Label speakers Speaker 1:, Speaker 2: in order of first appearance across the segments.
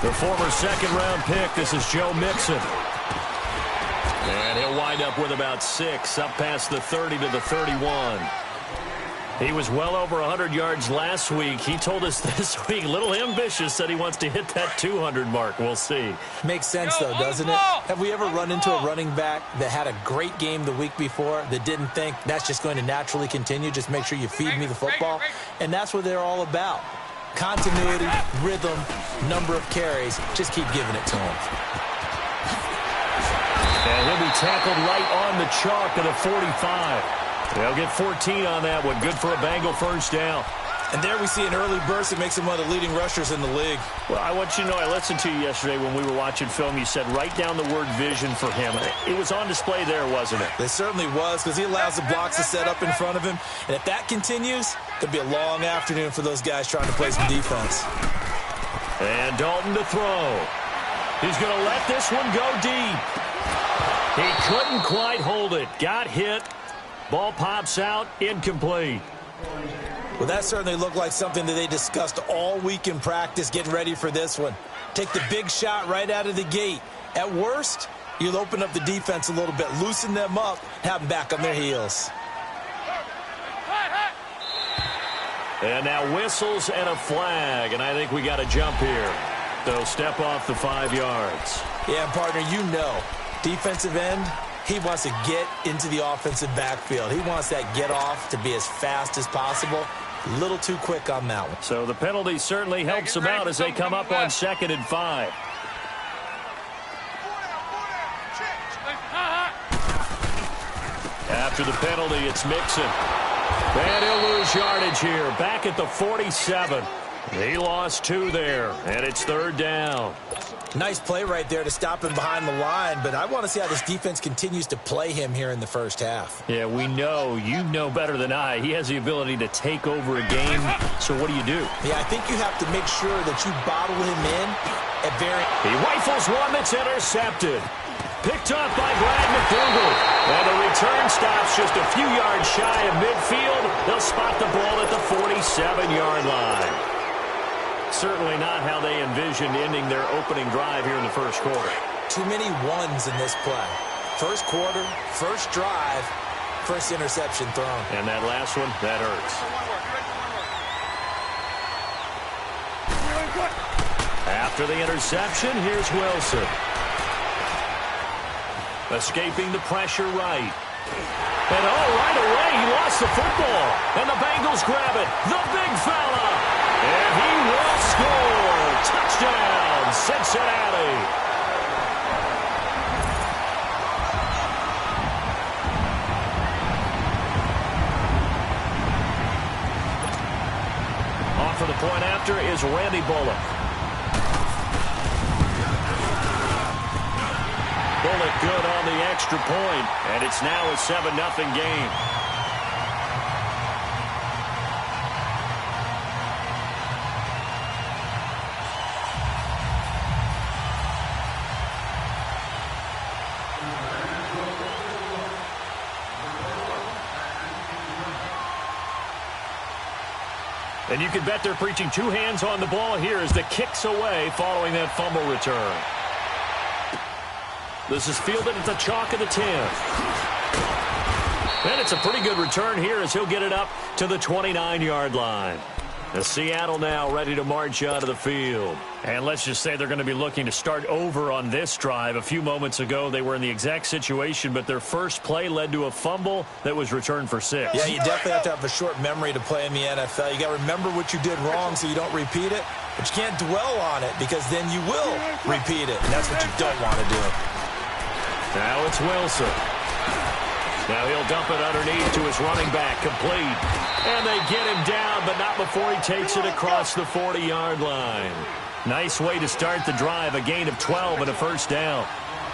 Speaker 1: The former second-round pick, this is Joe Mixon. And he'll wind up with about 6, up past the 30 to the 31. He was well over 100 yards last week. He told us this week, a little ambitious, said he wants to hit that 200 mark. We'll see.
Speaker 2: Makes sense, though, doesn't it? Have we ever run into a running back that had a great game the week before that didn't think that's just going to naturally continue? Just make sure you feed me the football. And that's what they're all about. Continuity, rhythm, number of carries. Just keep giving it to him.
Speaker 1: And he'll be tackled right on the chalk of the 45. They'll get 14 on that one. Good for a Bengal first down.
Speaker 2: And there we see an early burst that makes him one of the leading rushers in the league.
Speaker 1: Well, I want you to know, I listened to you yesterday when we were watching film. You said write down the word vision for him. It was on display there, wasn't it?
Speaker 2: It certainly was, because he allows the blocks to set up in front of him. And if that continues, it could be a long afternoon for those guys trying to play some defense.
Speaker 1: And Dalton to throw. He's going to let this one go deep. He couldn't quite hold it. Got hit. Ball pops out, incomplete.
Speaker 2: Well, that certainly looked like something that they discussed all week in practice, getting ready for this one. Take the big shot right out of the gate. At worst, you'll open up the defense a little bit, loosen them up, have them back on their heels.
Speaker 1: And now whistles and a flag, and I think we got a jump here. They'll step off the 5 yards.
Speaker 2: Yeah, partner, you know, defensive end, he wants to get into the offensive backfield. He wants that get off to be as fast as possible. A little too quick on that one.
Speaker 1: So the penalty certainly helps them out as they come up on 2nd and 5. After the penalty, it's Mixon. And he'll lose yardage here. Back at the 47. He lost 2 there, and it's 3rd down.
Speaker 2: Nice play right there to stop him behind the line, but I want to see how this defense continues to play him here in the first half.
Speaker 1: Yeah, we know. You know better than I. He has the ability to take over a game, so what do you do?
Speaker 2: Yeah, I think you have to make sure that you bottle him in at very...
Speaker 1: He rifles one that's intercepted. Picked up by Brad McDougal. And the return stops just a few yards shy of midfield. They'll spot the ball at the 47-yard line. Certainly not how they envisioned ending their opening drive here in the first quarter.
Speaker 2: Too many ones in this play. First quarter, first drive, first interception thrown.
Speaker 1: And that last one, that hurts. After the interception, here's Wilson. Escaping the pressure right. And right away, he lost the football. And the Bengals grab it. The big fella. And he will score. Touchdown, Cincinnati. Off for the point after is Randy Bullock. Bullock good on the extra point, and it's now a 7-0 game. And you can bet they're preaching 2 hands on the ball here as the kick's away following that fumble return. This is fielded at the chalk of the 10. And it's a pretty good return here as he'll get it up to the 29-yard line. The Seattle now ready to march out of the field. And let's just say they're going to be looking to start over on this drive. A few moments ago, they were in the exact situation, but their first play led to a fumble that was returned for 6.
Speaker 2: Yeah, you definitely have to have a short memory to play in the NFL. You got to remember what you did wrong so you don't repeat it. But you can't dwell on it because then you will repeat it. And that's what you don't want to do.
Speaker 1: Now it's Wilson. Now he'll dump it underneath to his running back, complete. And they get him down, but not before he takes it across the 40-yard line. Nice way to start the drive, a gain of 12 and a first down.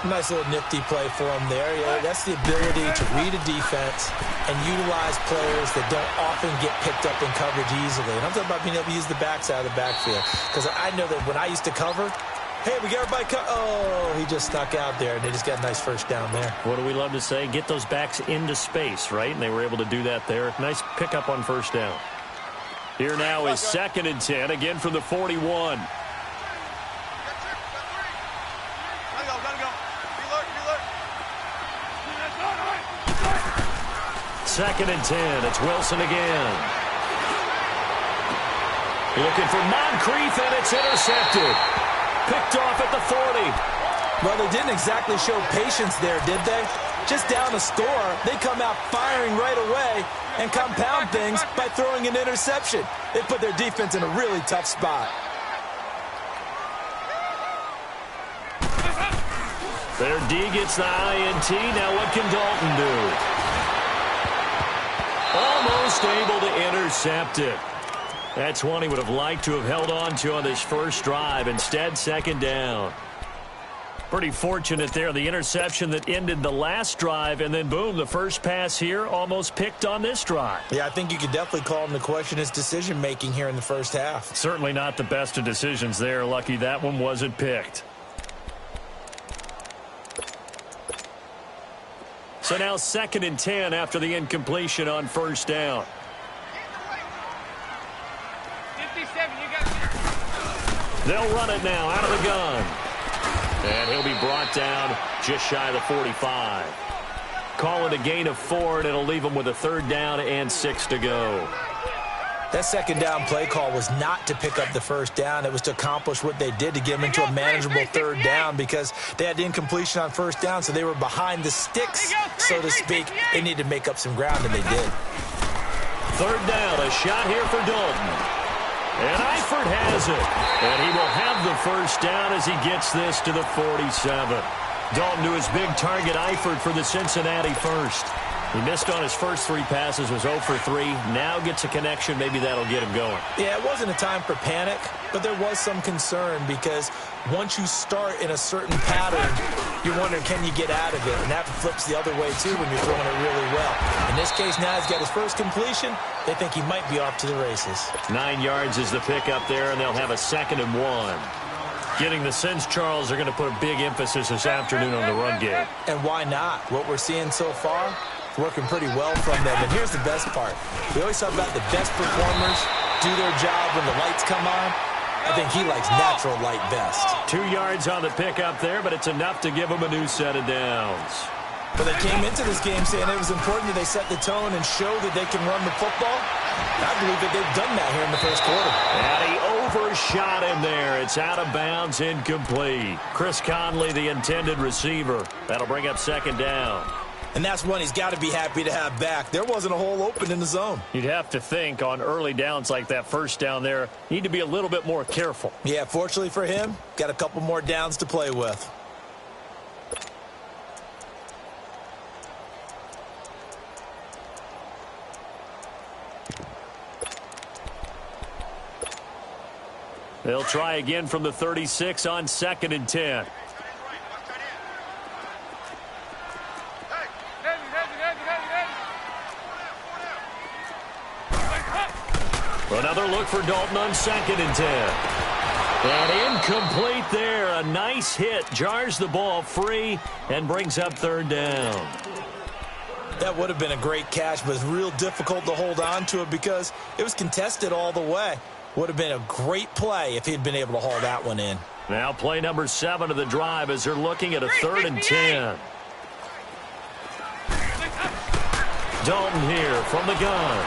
Speaker 2: Nice little nifty play for him there. Yeah, that's the ability to read a defense and utilize players that don't often get picked up in coverage easily. And I'm talking about being able to use the backside of the backfield. Because I know that when I used to cover, hey, we got everybody oh, he just stuck out there, and they just got a nice first down there.
Speaker 1: What do we love to say? Get those backs into space, right? And they were able to do that there. Nice pickup on first down. Here now is 2nd and 10, again from the 41. Second and 10. It's Wilson again. Looking for Moncrief, and it's intercepted. Picked off at the 40.
Speaker 2: Well, they didn't exactly show patience there, did they? Just down a score, they come out firing right away and compound things by throwing an interception. They put their defense in a really tough spot.
Speaker 1: Their D gets the INT. Now what can Dalton do? Almost able to intercept it. That's one he would have liked to have held on to on this first drive. Instead, 2nd down. Pretty fortunate there. The interception that ended the last drive, and then boom, the first pass here almost picked on this drive.
Speaker 2: Yeah, I think you could definitely call him to question his decision-making here in the first half.
Speaker 1: Certainly not the best of decisions there. Lucky that one wasn't picked. So now 2nd and 10 after the incompletion on first down.
Speaker 3: 57, you got.
Speaker 1: They'll run it now out of the gun. And he'll be brought down just shy of the 45. Call it a gain of 4, and it'll leave him with a 3rd down and 6 to go.
Speaker 2: That 2nd down play call was not to pick up the 1st down. It was to accomplish what they did to get them into a manageable 3rd down because they had the incompletion on 1st down, so they were behind the sticks, so to speak. They needed to make up some ground, and they did.
Speaker 1: 3rd down, a shot here for Dalton. And Eifert has it. And he will have the 1st down as he gets this to the 47. Dalton to his big target, Eifert, for the Cincinnati first. He missed on his first 3 passes, was 0 for 3. Now gets a connection. Maybe that'll get him going.
Speaker 2: Yeah, it wasn't a time for panic, but there was some concern because once you start in a certain pattern, you're wondering, can you get out of it? And that flips the other way, too, when you're throwing it really well. In this case, now he's got his first completion. They think he might be off to the races.
Speaker 1: 9 yards is the pickup there, and they'll have a 2nd and 1. Getting the sense Charles are going to put a big emphasis this afternoon on the run game.
Speaker 2: And why not? What we're seeing so far, working pretty well from them. And here's the best part. We always talk about the best performers do their job when the lights come on. I think he likes natural light best.
Speaker 1: 2 yards on the pickup there, but it's enough to give him a new set of downs.
Speaker 2: But they came into this game saying it was important that they set the tone and show that they can run the football. I believe that they've done that here in the first quarter.
Speaker 1: And he overshot him there. It's out of bounds, incomplete. Chris Conley, the intended receiver. That'll bring up 2nd down.
Speaker 2: And that's one he's got to be happy to have back. There wasn't a hole open in the zone.
Speaker 1: You'd have to think on early downs like that 1st down there, need to be a little bit more careful.
Speaker 2: Yeah, fortunately for him, got a couple more downs to play with.
Speaker 1: They'll try again from the 36 on 2nd and 10. Another look for Dalton on 2nd and 10. And incomplete there. A nice hit. Jars the ball free and brings up 3rd down.
Speaker 2: That would have been a great catch, but it's real difficult to hold on to it because it was contested all the way. Would have been a great play if he'd been able to haul that one in.
Speaker 1: Now play number 7 of the drive as they're looking at a 3rd and 10. Dalton here from the gun.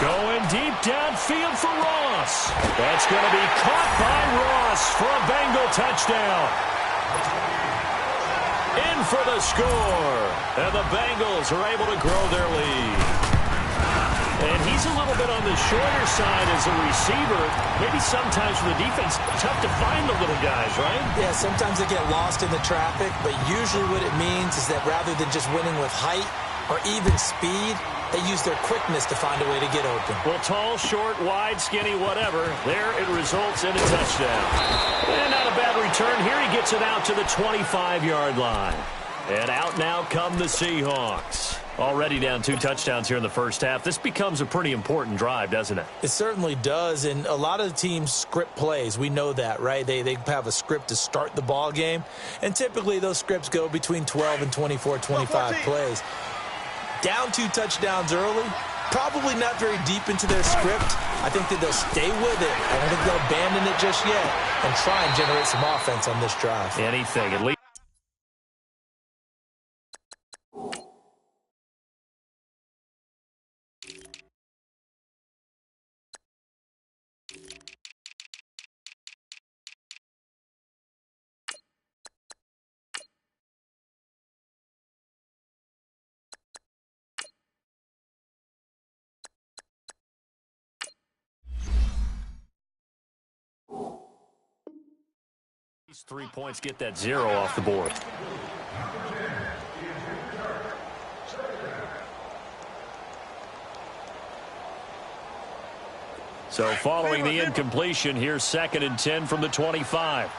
Speaker 1: Going deep downfield for Ross. That's going to be caught by Ross for a Bengal touchdown. In for the score. And the Bengals are able to grow their lead. And he's a little bit on the shorter side as a receiver. Maybe sometimes for the defense, tough to find the little guys, right?
Speaker 2: Yeah, sometimes they get lost in the traffic, but usually what it means is that rather than just winning with height or even speed, they use their quickness to find a way to get open.
Speaker 1: Well, tall, short, wide, skinny, whatever. There it results in a touchdown. And not a bad return here. He gets it out to the 25-yard line. And out now come the Seahawks. Already down 2 touchdowns here in the first half. This becomes a pretty important drive, doesn't it?
Speaker 2: It certainly does, and a lot of the teams script plays. We know that, right? They have a script to start the ball game, and typically those scripts go between 12 and 24, 25 plays. Down 2 touchdowns early, probably not very deep into their script. I think that they'll stay with it. I don't think they'll abandon it just yet and try and generate some offense on this drive.
Speaker 1: Anything, at least. These 3 points get that 0 off the board. So following the incompletion, here's 2nd and 10 from the 25.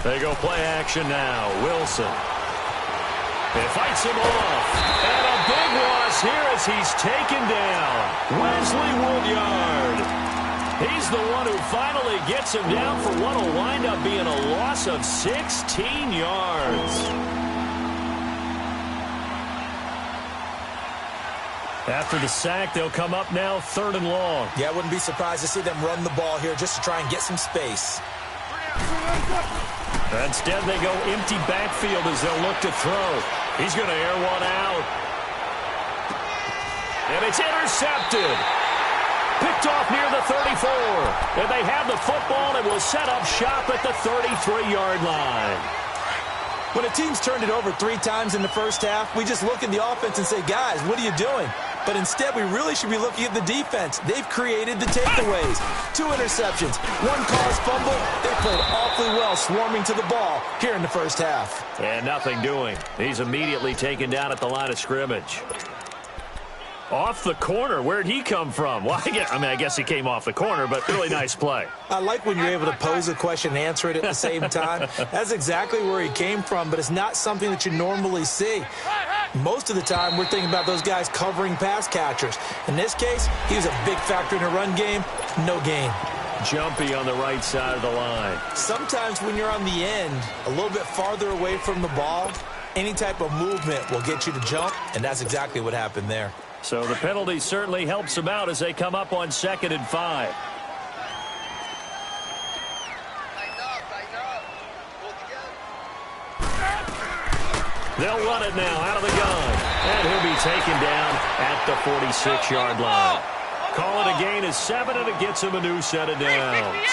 Speaker 1: They go play action now. Wilson. It fights him off. And a big loss here as he's taken down. Wesley Woodyard. He's the one who finally gets him down for what will wind up being a loss of 16 yards. After the sack, they'll come up now 3rd and long.
Speaker 2: Yeah, I wouldn't be surprised to see them run the ball here just to try and get some space.
Speaker 1: Instead, they go empty backfield as they'll look to throw. He's going to air one out. And it's intercepted. Picked off near the 34. And they have the football and will set up shop at the 33-yard line.
Speaker 2: When a team's turned it over 3 times in the first half, we just look at the offense and say, guys, what are you doing? But instead, we really should be looking at the defense. They've created the takeaways. 2 interceptions, 1 caused fumble. They played awfully well swarming to the ball here in the first half.
Speaker 1: And nothing doing. He's immediately taken down at the line of scrimmage. Off the corner. Where'd he come from? Well, I guess he came off the corner, but really nice play.
Speaker 2: I like when you're able to pose a question and answer it at the same time. That's exactly where he came from, but it's not something that you normally see. Most of the time, we're thinking about those guys covering pass catchers. In this case, he was a big factor in the run game. No gain.
Speaker 1: Jumpy on the right side of the line.
Speaker 2: Sometimes when you're on the end, a little bit farther away from the ball, any type of movement will get you to jump, and that's exactly what happened there.
Speaker 1: So the penalty certainly helps them out as they come up on 2nd and 5. They'll run it now out of the gun. And he'll be taken down at the 46-yard line. Call it a gain of 7, and it gets him a new set of downs.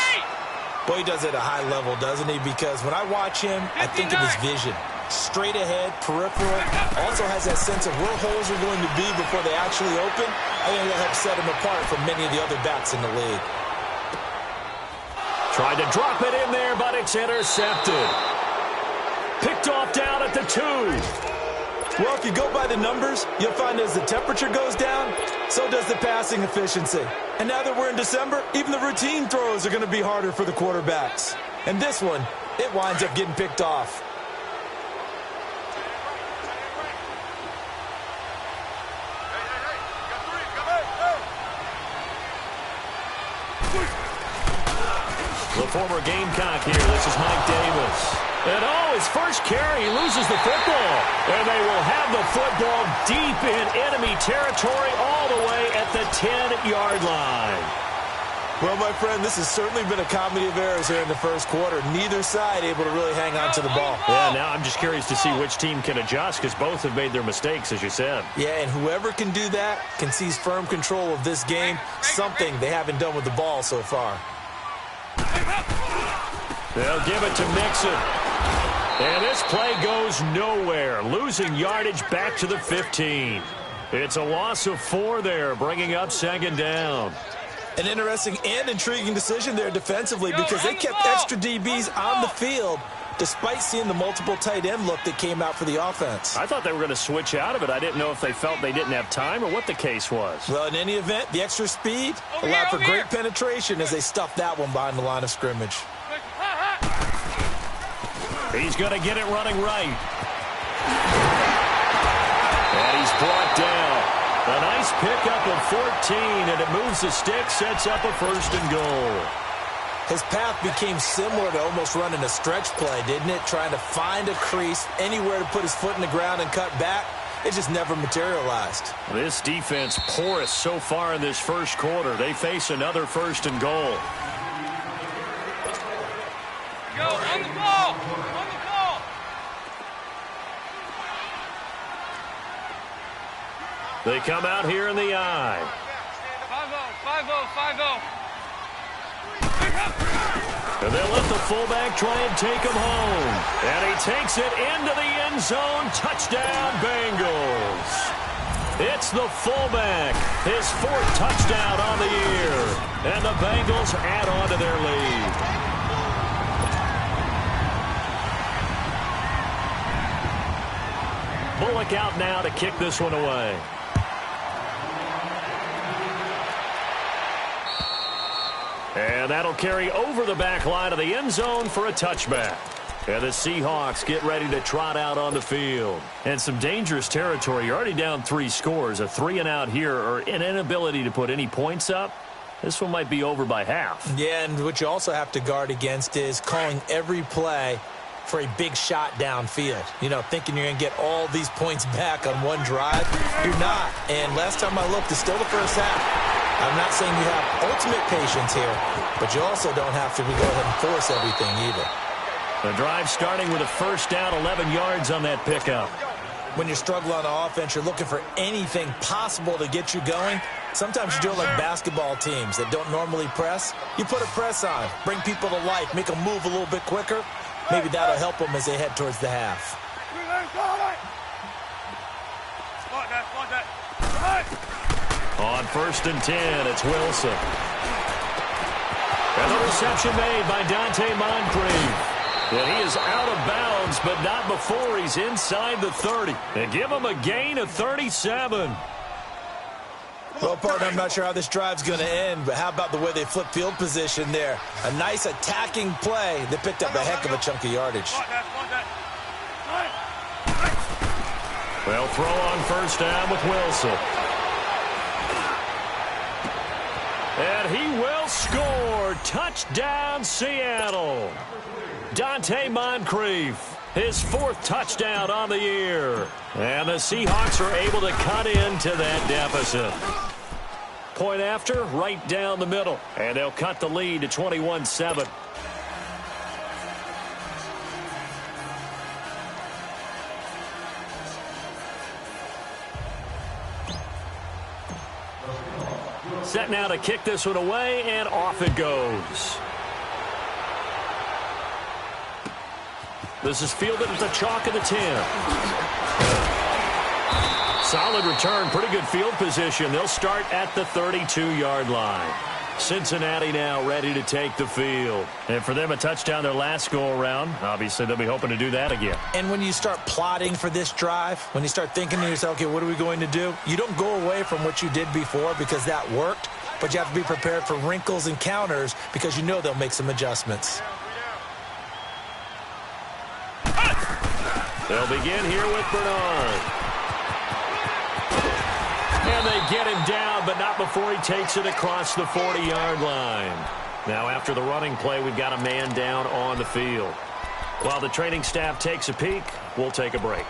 Speaker 2: Boy, he does it at a high level, doesn't he? Because when I watch him, I think of his vision. Straight ahead, peripheral, also has that sense of where holes are going to be before they actually open. I think that helps set him apart from many of the other backs in the league.
Speaker 1: Tried to drop it in there, but it's intercepted. Picked off down at the 2.
Speaker 2: Well, if you go by the numbers, you'll find as the temperature goes down, so does the passing efficiency. And now that we're in December, even the routine throws are going to be harder for the quarterbacks. And this one, it winds up getting picked off.
Speaker 1: The former Gamecock here. This is Mike Davis. And his first carry, he loses the football. And they will have the football deep in enemy territory all the way at the 10-yard line.
Speaker 2: Well, my friend, this has certainly been a comedy of errors here in the first quarter. Neither side able to really hang on to the ball.
Speaker 1: Yeah, now I'm just curious to see which team can adjust because both have made their mistakes, as you said.
Speaker 2: Yeah, and whoever can do that can seize firm control of this game, something they haven't done with the ball so far.
Speaker 1: They'll give it to Mixon. And this play goes nowhere. Losing yardage back to the 15. It's a loss of 4 there, bringing up 2nd down.
Speaker 2: An interesting and intriguing decision there defensively because they kept extra DBs on the field despite seeing the multiple tight end look that came out for the offense.
Speaker 1: I thought they were going to switch out of it. I didn't know if they felt they didn't have time or what the case was.
Speaker 2: Well, in any event, the extra speed allowed for great penetration as they stuffed that one behind the line of scrimmage.
Speaker 1: He's going to get it running right. And he's brought down. A nice pickup of 14, and it moves the stick, sets up a 1st and goal.
Speaker 2: His path became similar to almost running a stretch play, didn't it? Trying to find a crease, anywhere to put his foot in the ground and cut back. it just never materialized.
Speaker 1: This defense porous so far in this first quarter. They face another 1st and goal.
Speaker 3: Go, on the ball! On the ball!
Speaker 1: They come out here in the eye.
Speaker 3: 5-0, 5-0, 5-0.
Speaker 1: And they'll let the fullback try and take him home. And he takes it into the end zone. Touchdown, Bengals. It's the fullback. His 4th touchdown on the year. And the Bengals add on to their lead. Bullock out now to kick this one away. And that'll carry over the back line of the end zone for a touchback. And the Seahawks get ready to trot out on the field. And some dangerous territory. You're already down 3 scores. A 3-and-out here or an inability to put any points up. This one might be over by half.
Speaker 2: Yeah, and what you also have to guard against is calling every play for a big shot downfield. You know, thinking you're going to get all these points back on one drive. You're not. And last time I looked, it's still the first half. I'm not saying you have ultimate patience here, but you also don't have to go ahead and force everything either.
Speaker 1: The drive starting with a 1st down, 11 yards on that pickup.
Speaker 2: When you're struggling on offense, you're looking for anything possible to get you going. Sometimes you do it like basketball teams that don't normally press. You put a press on, bring people to life, make them move a little bit quicker. Maybe that'll help them as they head towards the half.
Speaker 1: On 1st and 10, it's Wilson. And the reception made by Dante Moncrief. And he is out of bounds, but not before he's inside the 30. And give him a gain of 37.
Speaker 2: Well, partner, I'm not sure how this drive's going to end, but how about the way they flip field position there? A nice attacking play that picked up a heck of a chunk of yardage.
Speaker 1: They'll throw on 1st down with Wilson. And he will score. Touchdown, Seattle. Dante Moncrief, his 4th touchdown on the year. And the Seahawks are able to cut into that deficit. Point after, right down the middle. And they'll cut the lead to 21-7. Set now to kick this one away, and off it goes. This is fielded at the chalk of the 10. Solid return, pretty good field position. They'll start at the 32-yard line. Cincinnati now ready to take the field. And for them, a touchdown their last go-around. Obviously, they'll be hoping to do that again.
Speaker 2: And when you start plotting for this drive, when you start thinking to yourself, okay, what are we going to do? You don't go away from what you did before because that worked, but you have to be prepared for wrinkles and counters because you know they'll make some adjustments.
Speaker 1: They'll begin here with Bernard. And they get him down, but not before he takes it across the 40-yard line. Now, after the running play, we've got a man down on the field. While the training staff takes a peek, we'll take a break.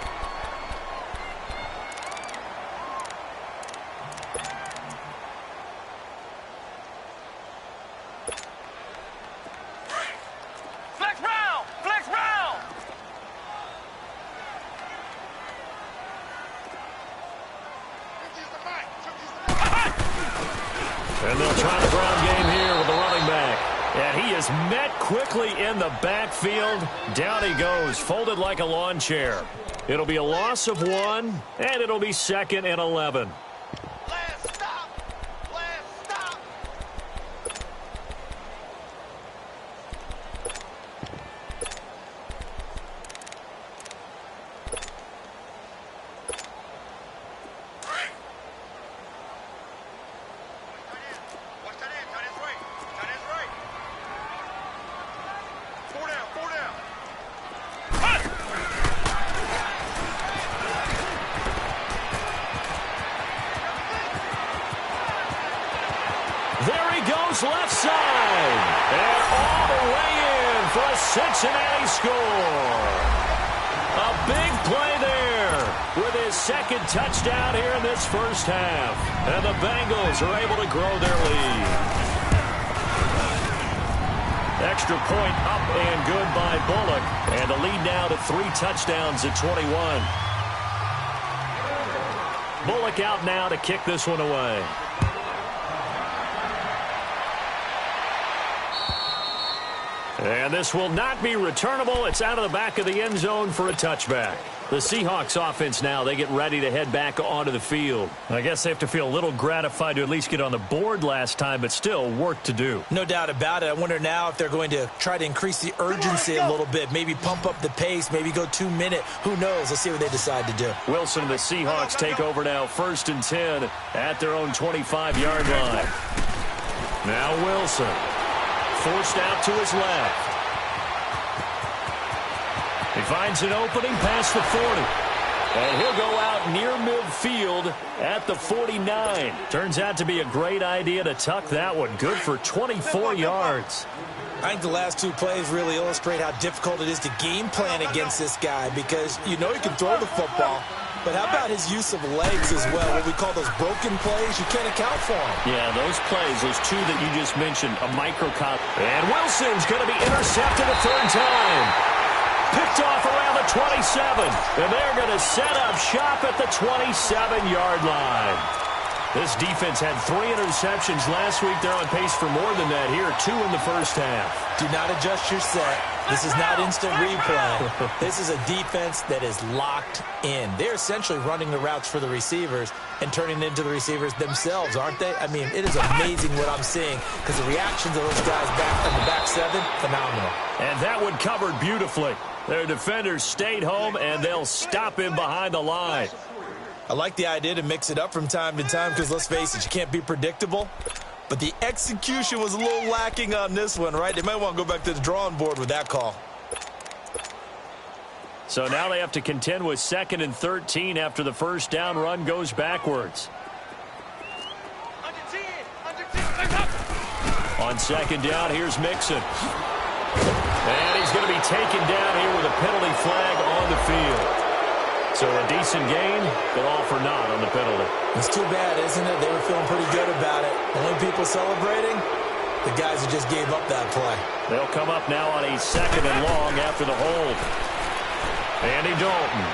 Speaker 1: And they'll try the ground game here with the running back. And he is met quickly in the backfield. Down he goes, folded like a lawn chair. It'll be a loss of 1, and it'll be 2nd and 11. Left side, and all the way in for a Cincinnati score. A big play there with his second touchdown here in this first half. And the Bengals are able to grow their lead. Extra point up and good by Bullock. And the lead now to 3 touchdowns at 21. Bullock out now to kick this one away. And this will not be returnable. It's out of the back of the end zone for a touchback. The Seahawks offense now, they get ready to head back onto the field. I guess they have to feel a little gratified to at least get on the board last time, but still work to do.
Speaker 2: No doubt about it. I wonder now if they're going to try to increase the urgency a little bit, maybe pump up the pace, maybe go 2-minute. Who knows? Let's see what they decide to do.
Speaker 1: Wilson and the Seahawks take over now, 1st and 10 at their own 25-yard line. Now Wilson. Forced out to his left. He finds an opening past the 40. And he'll go out near midfield at the 49. Turns out to be a great idea to tuck that one. Good for 24 yards.
Speaker 2: I think the last 2 plays really illustrate how difficult it is to game plan against this guy because you know he can throw the football. But how about his use of legs as well? What we call those broken plays, you can't account for them.
Speaker 1: Yeah, those plays, those 2 that you just mentioned, a microcosm. And Wilson's going to be intercepted a 3rd time. Picked off around the 27. And they're going to set up shop at the 27-yard line. This defense had 3 interceptions last week. They're on pace for more than that here. 2 in the first half.
Speaker 2: Do not adjust your set. This is not instant replay. This is a defense that is locked in. They're essentially running the routes for the receivers and turning it into the receivers themselves, aren't they? I mean, it is amazing what I'm seeing because the reactions of those guys back from the back 7, phenomenal.
Speaker 1: And that one covered beautifully. Their defenders stayed home, and they'll stop him behind the line.
Speaker 2: I like the idea to mix it up from time to time because, let's face it, you can't be predictable. But the execution was a little lacking on this one, right? They might want to go back to the drawing board with that call.
Speaker 1: So now they have to contend with 2nd and 13 after the first down run goes backwards. On 2nd down, here's Mixon. And he's going to be taken down here with a penalty flag on the field. So a decent gain, but all for naught on the penalty.
Speaker 2: It's too bad, isn't it? They were feeling pretty good about it. Only people celebrating, the guys who just gave up that play.
Speaker 1: They'll come up now on a 2nd and long after the hold. Andy Dalton.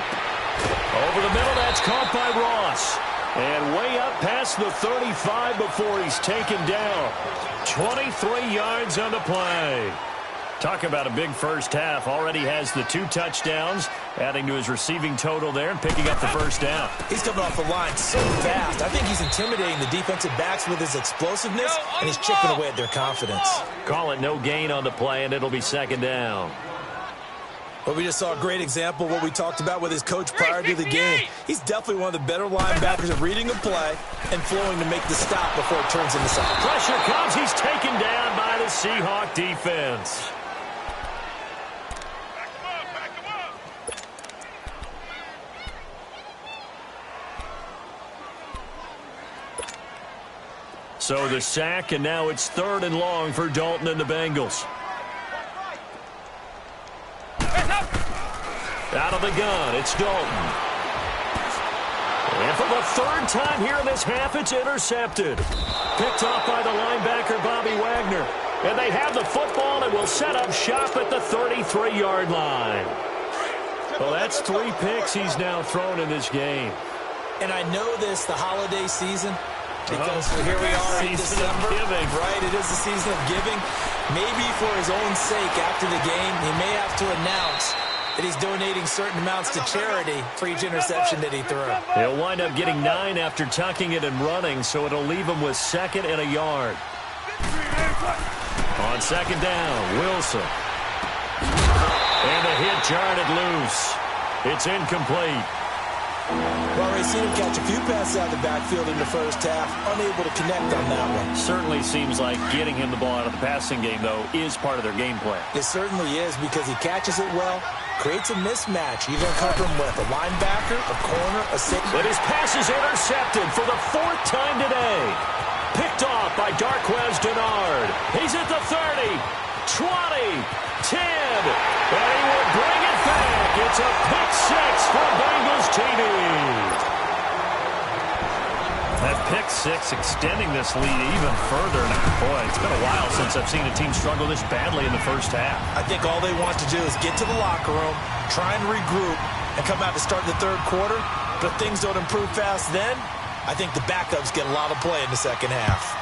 Speaker 1: Over the middle, that's caught by Ross. And way up past the 35 before he's taken down. 23 yards on the play. Talk about a big first half. Already has the 2 touchdowns, adding to his receiving total there and picking up the first down.
Speaker 2: He's coming off the line so fast. I think he's intimidating the defensive backs with his explosiveness, and he's chipping away at their confidence.
Speaker 1: Call it no gain on the play, and it'll be 2nd down.
Speaker 2: Well, we just saw a great example of what we talked about with his coach prior to the game. He's definitely one of the better linebackers at reading a play and flowing to make the stop before it turns into something.
Speaker 1: Pressure comes. He's taken down by the Seahawk defense. So the sack, and now it's 3rd and long for Dalton and the Bengals. Out of the gun, it's Dalton. And for the 3rd time here in this half, it's intercepted. Picked off by the linebacker, Bobby Wagner. And they have the football and will set up shop at the 33-yard line. Well, that's 3 picks he's now thrown in this game.
Speaker 2: And I know this, the holiday season, because here we are in December, right? It is the season of giving. Maybe for his own sake after the game, he may have to announce that he's donating certain amounts to charity for each interception that he threw.
Speaker 1: He'll wind up getting 9 after tucking it and running, so it'll leave him with 2nd and a yard. On 2nd down, Wilson. And the hit jarred it loose. It's incomplete.
Speaker 2: Well, already seen him catch a few passes out of the backfield in the first half, unable to connect on that one.
Speaker 1: Certainly seems like getting him the ball out of the passing game, though, is part of their game plan.
Speaker 2: It certainly is because he catches it well, creates a mismatch. You're going to cover him with a linebacker, a corner, a safety.
Speaker 1: But his pass is intercepted for the 4th time today. Picked off by Darquez Denard. He's at the 30, 20, 10, and he will bring it back. It's a pick 6 for Bengals TV. pick six, extending this lead even further. Now, boy, it's been a while since I've seen a team struggle this badly in the first half.
Speaker 2: I think all they want to do is get to the locker room, try and regroup, and come out to start the third quarter. But if things don't improve fast then, I think the backups get a lot of play in the second half.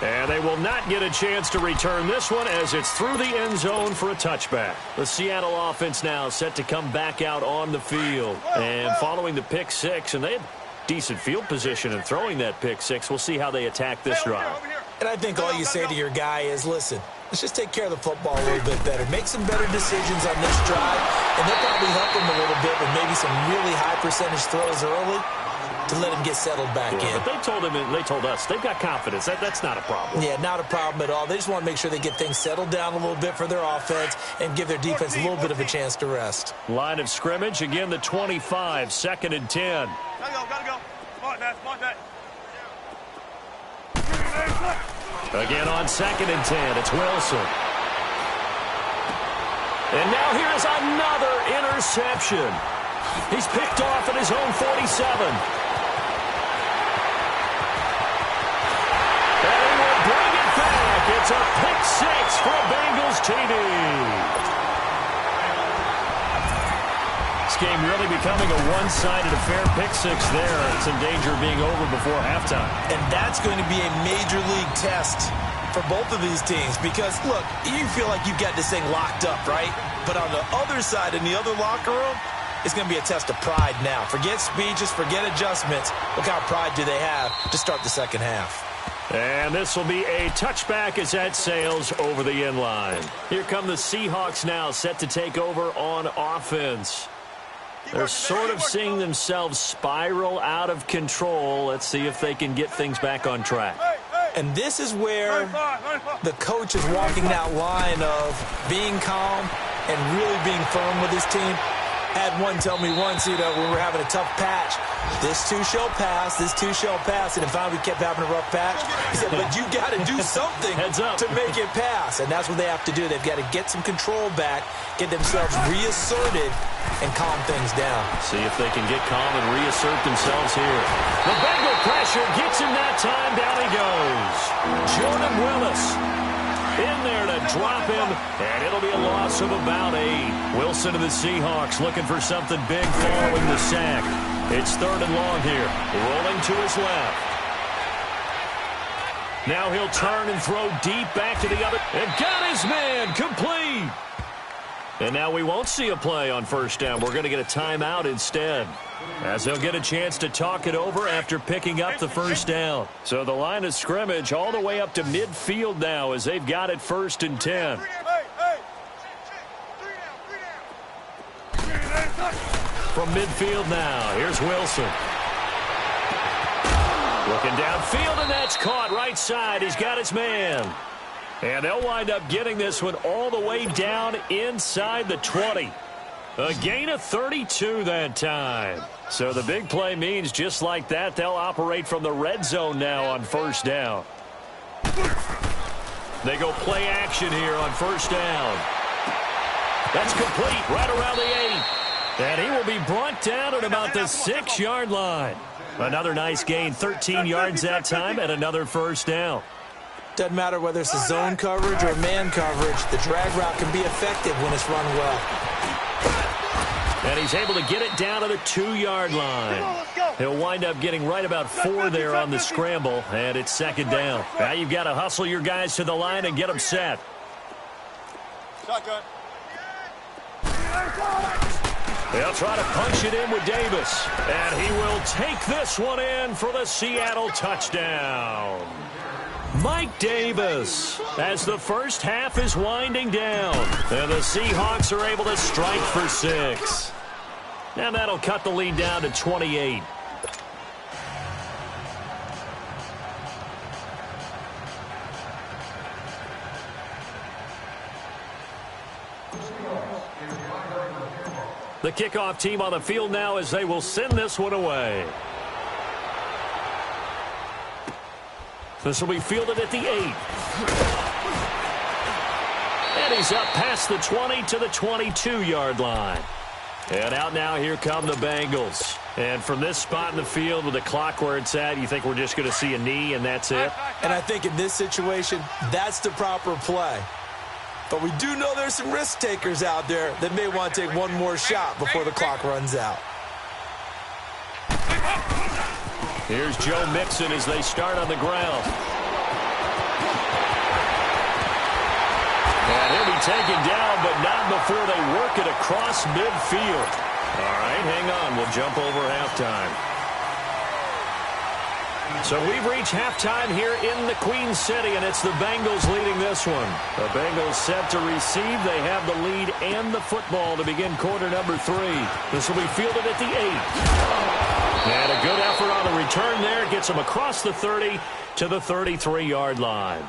Speaker 1: And they will not get a chance to return this one as it's through the end zone for a touchback. The Seattle offense now set to come back out on the field. And following the pick six, and they had decent field position in throwing that pick six. We'll see how they attack this drive.
Speaker 2: And I think all you say to your guy is, listen, let's just take care of the football a little bit better. Make some better decisions on this drive, and they'll probably help him a little bit with maybe some really high percentage throws early to let him get settled back in.
Speaker 1: But they told us they've got confidence. That's not a problem.
Speaker 2: Yeah, not a problem at all. They just want to make sure they get things settled down a little bit for their offense and give their defense a little bit of a chance to rest.
Speaker 1: Line of scrimmage, again the 25, 2nd and 10.
Speaker 3: Gotta go. Smart that.
Speaker 1: Again on 2nd and 10, it's Wilson. And now here's another interception. He's picked off at his own 47. And he will bring it back. It's a pick six for a Bengals TD. This game really becoming a one-sided affair. Pick six there. It's in danger of being over before halftime.
Speaker 2: And that's going to be a major league test for both of these teams because, look, you feel like you've got this thing locked up, right? But on the other side, in the other locker room, it's going to be a test of pride now. Forget speeches, forget adjustments. Look how pride do they have to start the second half.
Speaker 1: And this will be a touchback as that sails over the end line. Here come the Seahawks now, set to take over on offense. They're sort of seeing themselves spiral out of control. Let's see if they can get things back on track.
Speaker 2: And this is where the coach is walking that line of being calm and really being firm with his team. Had one tell me once, when we were having a tough patch, this too shall pass, this too shall pass. And finally we kept having a rough patch. He said, but you got to do something to make it pass. And that's what they have to do. They've got to get some control back, get themselves reasserted, and calm things down.
Speaker 1: See if they can get calm and reassert themselves here. The Bengal pressure gets him that time. Down he goes. Jordan Willis in there to drop him, and it'll be a loss of about 8. Wilson and the Seahawks looking for something big following the sack. It's 3rd and long here. Rolling to his left. Now he'll turn and throw deep back to the other. And got his man complete. And now we won't see a play on 1st down. We're going to get a timeout instead, as they'll get a chance to talk it over after picking up the 1st down. So the line of scrimmage all the way up to midfield now as they've got it 1st and 10. From midfield now, here's Wilson. Looking downfield, and that's caught right side. He's got his man. And they'll wind up getting this one all the way down inside the 20. A gain of 32 that time. So the big play means just like that, they'll operate from the red zone now on 1st down. They go play action here on 1st down. That's complete right around the 8. And he will be brought down at about the 6-yard line. Another nice gain, 13 yards that time, and another 1st down.
Speaker 2: Doesn't matter whether it's a zone coverage or man coverage, the drag route can be effective when it's run well.
Speaker 1: And he's able to get it down to the 2-yard line. He'll wind up getting right about 4 there on the scramble, and it's 2nd down. Now you've got to hustle your guys to the line and get them set.
Speaker 3: Shotgun.
Speaker 1: They'll try to punch it in with Davis, and he will take this one in for the Seattle touchdown. Mike Davis, as the first half is winding down, and the Seahawks are able to strike for 6. And that'll cut the lead down to 28. The kickoff team on the field now as they will send this one away. This will be fielded at the 8. And he's up past the 20 to the 22-yard line. And out now, here come the Bengals. And from this spot in the field with the clock where it's at, you think we're just going to see a knee and that's it?
Speaker 2: And I think in this situation, that's the proper play. But we do know there's some risk takers out there that may want to take one more shot before the clock runs out.
Speaker 1: Here's Joe Mixon as they start on the ground. And he'll be taken down, but not before they work it across midfield. All right, hang on. We'll jump over halftime. So we've reached halftime here in the Queen City, and it's the Bengals leading this one. The Bengals set to receive. They have the lead and the football to begin quarter number 3. This will be fielded at the 8. And a good effort on the return there. Gets them across the 30 to the 33-yard line.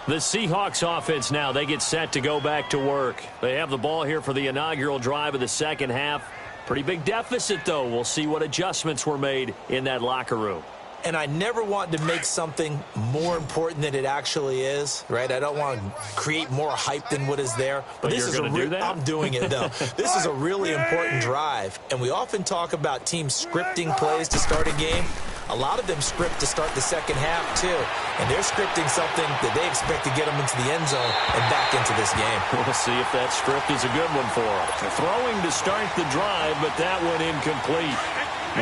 Speaker 1: The Seahawks offense now, they get set to go back to work. They have the ball here for the inaugural drive of the second half. Pretty big deficit, though. We'll see what adjustments were made in that locker room.
Speaker 2: And I never want to make something more important than it actually is, right? I don't want to create more hype than what is there.
Speaker 1: But this is do that?
Speaker 2: I'm doing it, though. This is a really important drive. And we often talk about teams scripting plays to start a game. A lot of them script to start the second half, too. And they're scripting something that they expect to get them into the end zone and back into this game.
Speaker 1: We'll see if that script is a good one for them. They're throwing to start the drive, but that went incomplete.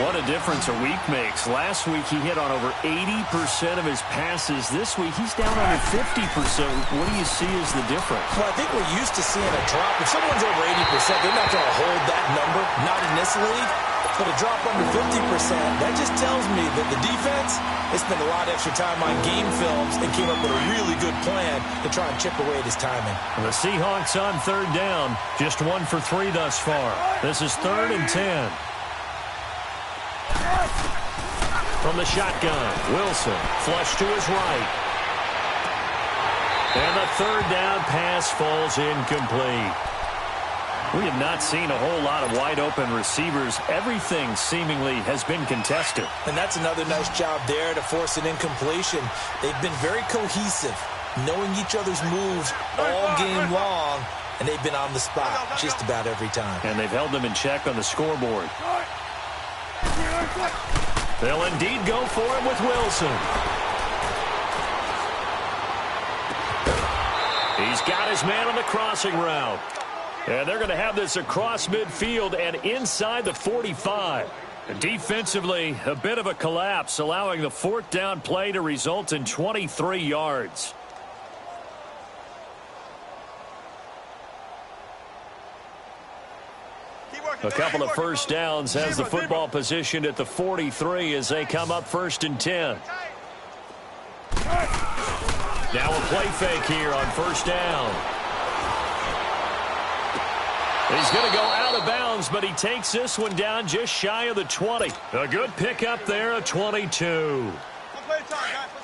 Speaker 1: What a difference a week makes. Last week, he hit on over 80% of his passes. This week, he's down under 50%. What do you see as the difference?
Speaker 2: Well, I think we're used to seeing a drop. If someone's over 80%, they're not going to hold that number, not in this league. But a drop under 50%, that just tells me that the defense, they spent a lot of extra time on game films and came up with a really good plan to try and chip away at his timing.
Speaker 1: The Seahawks on third down, just 1 for 3 thus far. This is 3rd and 10. From the shotgun, Wilson, flush to his right. And the third down pass falls incomplete. We have not seen a whole lot of wide-open receivers. Everything seemingly has been contested.
Speaker 2: And that's another nice job there to force an incompletion. They've been very cohesive, knowing each other's moves all game long, and they've been on the spot just about every time.
Speaker 1: And they've held them in check on the scoreboard. They'll indeed go for it with Wilson. He's got his man on the crossing route. And they're going to have this across midfield and inside the 45. Defensively, a bit of a collapse, allowing the 4th down play to result in 23 yards. A couple of first downs has the football positioned at the 43 as they come up 1st and 10. Now a play fake here on 1st down. He's going to go out of bounds, but he takes this one down just shy of the 20. A good pickup there, a 22.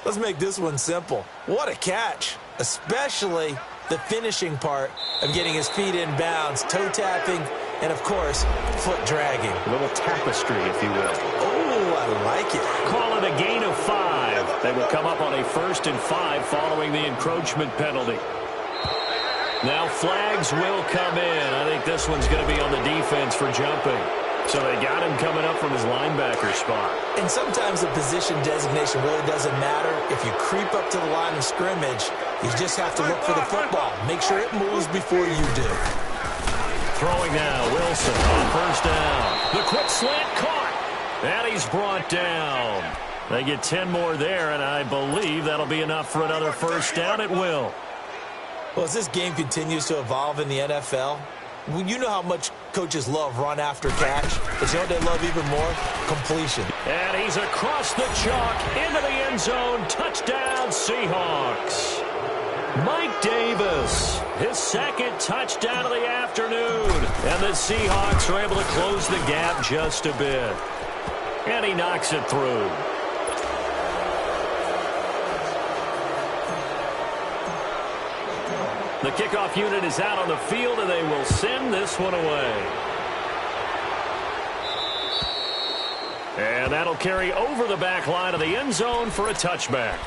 Speaker 2: Let's make this one simple. What a catch, especially the finishing part of getting his feet in bounds, toe tapping, and, of course, foot dragging.
Speaker 1: A little tapestry, if you will.
Speaker 2: Oh, I like it.
Speaker 1: Call it a gain of 5. They will come up on a 1st and 5 following the encroachment penalty. Now flags will come in. I think this one's going to be on the defense for jumping. So they got him coming up from his linebacker spot.
Speaker 2: And sometimes the position designation really doesn't matter. If you creep up to the line of scrimmage, you just have to look for the football. Make sure it moves before you do.
Speaker 1: Throwing now, Wilson on 1st down. The quick slant caught. And he's brought down. They get 10 more there, and I believe that'll be enough for another 1st down. It will.
Speaker 2: Well, as this game continues to evolve in the NFL, you know how much coaches love run after catch, but you know what they love even more? Completion.
Speaker 1: And he's across the chalk into the end zone. Touchdown, Seahawks. Mike Davis, his 2nd touchdown of the afternoon. And the Seahawks are able to close the gap just a bit. And he knocks it through. The kickoff unit is out on the field, and they will send this one away. And that'll carry over the back line of the end zone for a touchback.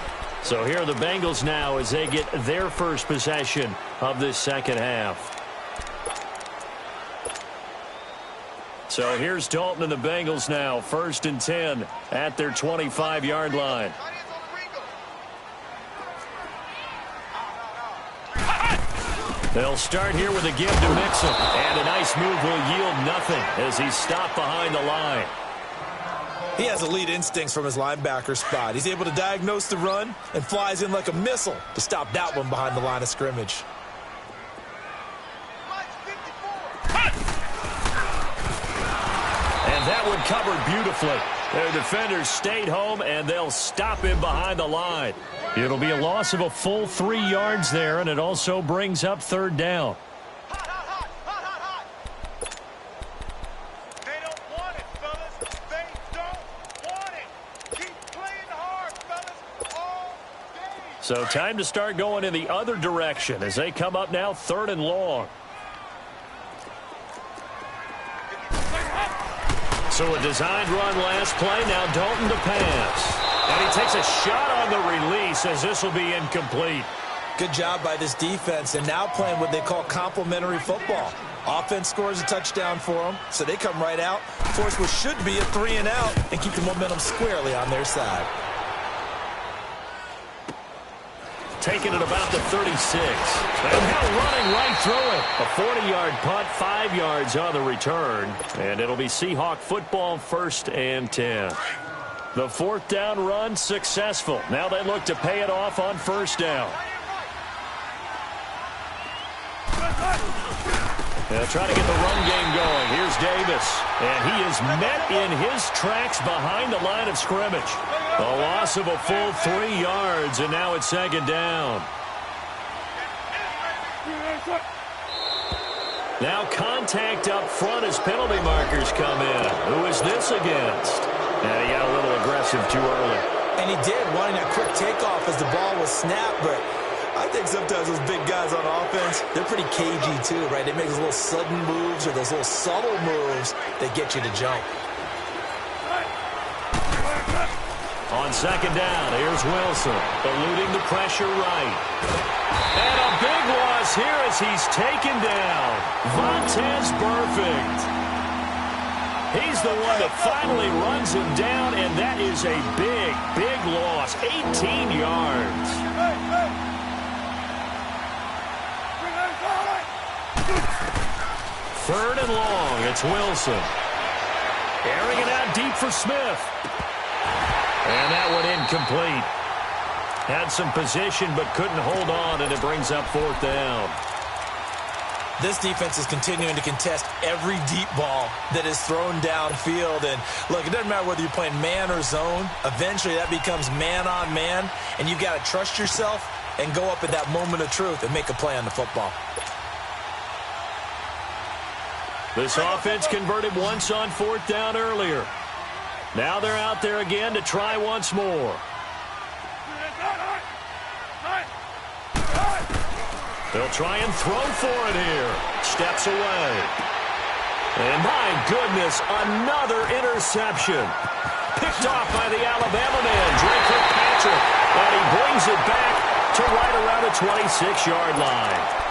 Speaker 1: So here are the Bengals now as they get their first possession of this second half. So here's Dalton and the Bengals now, 1st and 10 at their 25-yard line. They'll start here with a give to Mixon, and a nice move will yield nothing as he's stopped behind the line.
Speaker 2: He has elite instincts from his linebacker spot. He's able to diagnose the run and flies in like a missile to stop that one behind the line of scrimmage.
Speaker 1: And that one covered beautifully. Their defenders stayed home, and they'll stop him behind the line. It'll be a loss of a full 3 yards there, and it also brings up 3rd down.
Speaker 3: They don't want it, fellas. They don't want it. Keep playing hard, fellas, all game.
Speaker 1: So time to start going in the other direction as they come up now 3rd and long. So a designed run last play. Now Dalton to pass. And he takes a shot on the release as this will be incomplete.
Speaker 2: Good job by this defense, and now playing what they call complementary football. Offense scores a touchdown for them, so they come right out, force what should be a 3-and-out, and keep the momentum squarely on their side.
Speaker 1: Taking it about the 36. And now running right through it. A 40-yard punt, 5 yards on the return. And it'll be Seahawk football, 1st and 10. The 4th down run successful. Now they look to pay it off on 1st down. They'll try to get the run game going. Here's Davis. And he is met in his tracks behind the line of scrimmage. A loss of a full 3 yards, and now it's 2nd down. Now contact up front as penalty markers come in. Who is this against? And he got a little aggressive too early.
Speaker 2: And he did, wanting that quick takeoff as the ball was snapped, but I think sometimes those big guys on offense, they're pretty cagey too, right? They make those little sudden moves or those little subtle moves that get you to jump.
Speaker 1: On 2nd down, here's Wilson, eluding the pressure right. And a big loss here as he's taken down. Vontaze Burfict. He's the one that finally runs him down, and that is a big, big loss. 18 yards. 3rd and long, it's Wilson. Airing it out deep for Smith. And that one incomplete. Had some position but couldn't hold on, and it brings up 4th down.
Speaker 2: This defense is continuing to contest every deep ball that is thrown downfield. And look, it doesn't matter whether you're playing man or zone. Eventually that becomes man on man, and you've got to trust yourself and go up at that moment of truth and make a play on the football.
Speaker 1: This offense converted once on 4th down earlier. Now they're out there again to try once more. They'll try and throw for it here. Steps away. And my goodness, another interception. Picked off by the Alabama man, Drake Kirkpatrick. And he brings it back to right around the 26-yard line.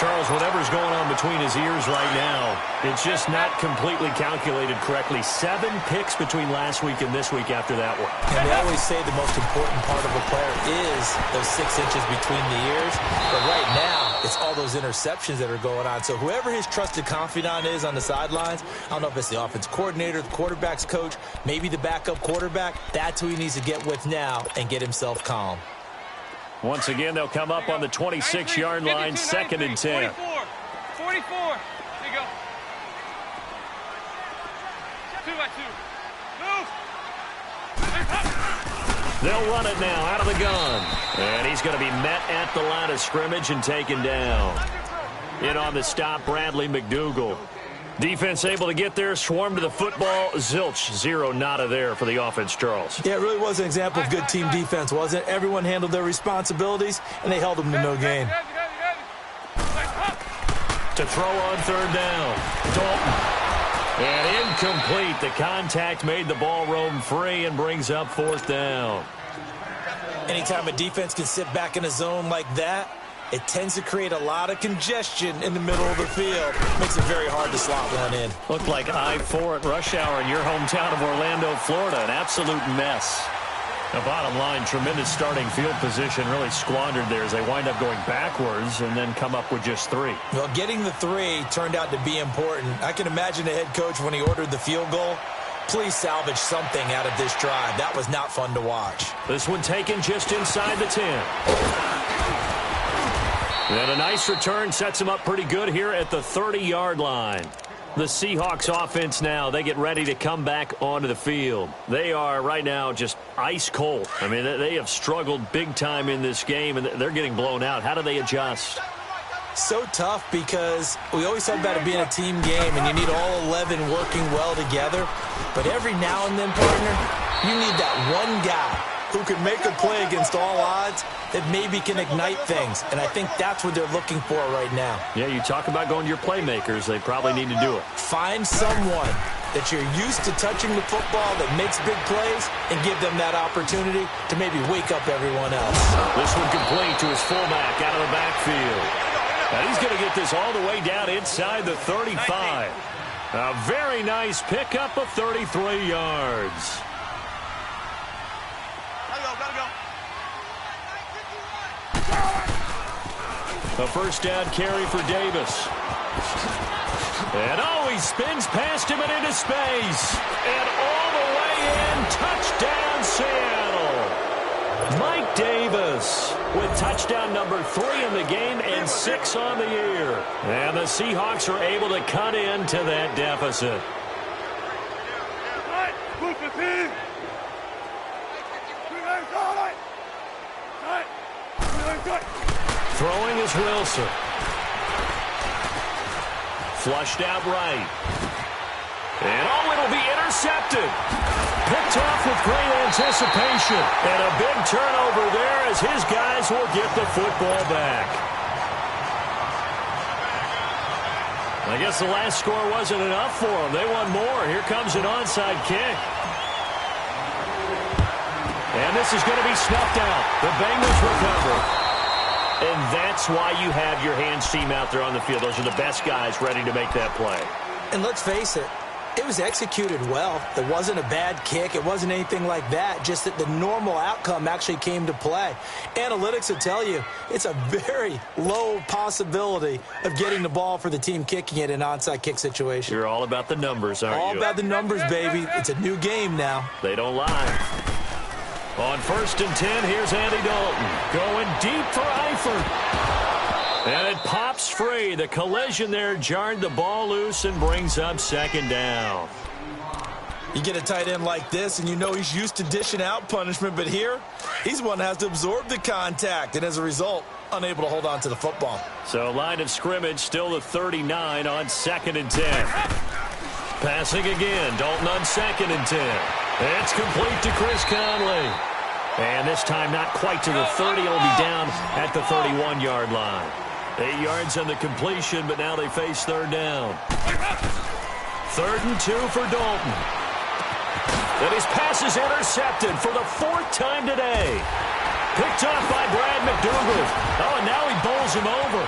Speaker 1: Charles, whatever's going on between his ears right now, it's just not completely calculated correctly. 7 picks between last week and this week after that one.
Speaker 2: And they always say the most important part of a player is those 6 inches between the ears. But right now, it's all those interceptions that are going on. So whoever his trusted confidant is on the sidelines, I don't know if it's the offense coordinator, the quarterback's coach, maybe the backup quarterback, that's who he needs to get with now and get himself calm.
Speaker 1: Once again, they'll come up on the 26-yard line, 2nd and 10.
Speaker 3: 44. There you go. 2-by-2. Move.
Speaker 1: They'll run it now out of the gun. And he's going to be met at the line of scrimmage and taken down. In on the stop, Bradley McDougal. Defense able to get there, swarm to the football. Zilch, 0 nada there for the offense, Charles.
Speaker 2: Yeah, it really was an example of good team defense, wasn't it? Everyone handled their responsibilities, and they held them to no gain.
Speaker 1: To throw on 3rd down, Dalton. And incomplete. The contact made the ball roam free and brings up 4th down.
Speaker 2: Anytime a defense can sit back in a zone like that it tends to create a lot of congestion in the middle of the field. Makes it very hard to slot one in.
Speaker 1: Looked like I-4 at rush hour in your hometown of Orlando, Florida. An absolute mess. The bottom line, tremendous starting field position, really squandered there as they wind up going backwards and then come up with just 3.
Speaker 2: Well, getting the 3 turned out to be important. I can imagine the head coach when he ordered the field goal. Please salvage something out of this drive. That was not fun to watch.
Speaker 1: This one taken just inside the 10. And a nice return sets him up pretty good here at the 30-yard line. The Seahawks offense now, they get ready to come back onto the field. They are right now just ice cold. I mean, they have struggled big time in this game, and they're getting blown out. How do they adjust?
Speaker 2: So tough because we always talk about it being a team game, and you need all 11 working well together. But every now and then, partner, you need that one guy who can make a play against all odds that maybe can ignite things. And I think that's what they're looking for right now.
Speaker 1: Yeah, you talk about going to your playmakers. They probably need to do it.
Speaker 2: Find someone that you're used to touching the football that makes big plays and give them that opportunity to maybe wake up everyone else.
Speaker 1: This one complete to his fullback out of the backfield. And he's going to get this all the way down inside the 35. A very nice pickup of 33 yards. A first down carry for Davis. And he spins past him and into space. And all the way in, touchdown Seattle. Mike Davis with touchdown number 3 in the game and 6 on the year. And the Seahawks are able to cut into that deficit. Throwing is Wilson. Flushed out right. And it'll be intercepted. Picked off with great anticipation. And a big turnover there as his guys will get the football back. I guess the last score wasn't enough for them. They want more. Here comes an onside kick. And this is going to be snuffed out. The Bengals recover. And that's why you have your hands team out there on the field. Those are the best guys ready to make that play.
Speaker 2: And let's face it, it was executed well. It wasn't a bad kick. It wasn't anything like that. Just that the normal outcome actually came to play. Analytics will tell you it's a very low possibility of getting the ball for the team kicking it in an onside kick situation.
Speaker 1: You're all about the numbers, aren't you?
Speaker 2: All about the numbers, baby. It's a new game now.
Speaker 1: They don't lie. On 1st and 10, here's Andy Dalton. Going deep for Eifert. And it pops free. The collision there jarred the ball loose and brings up 2nd down.
Speaker 2: You get a tight end like this, and you know he's used to dishing out punishment. But here, he's one that has to absorb the contact. And as a result, unable to hold on to the football.
Speaker 1: So line of scrimmage still the 39 on 2nd and 10. Passing again. Dalton on 2nd and 10. It's complete to Chris Conley. And this time not quite to the 30. It'll be down at the 31-yard line. 8 yards on the completion, but now they face 3rd down. 3rd and 2 for Dalton. And his pass is intercepted for the 4th time today. Picked off by Brad McDougald. And now he bowls him over.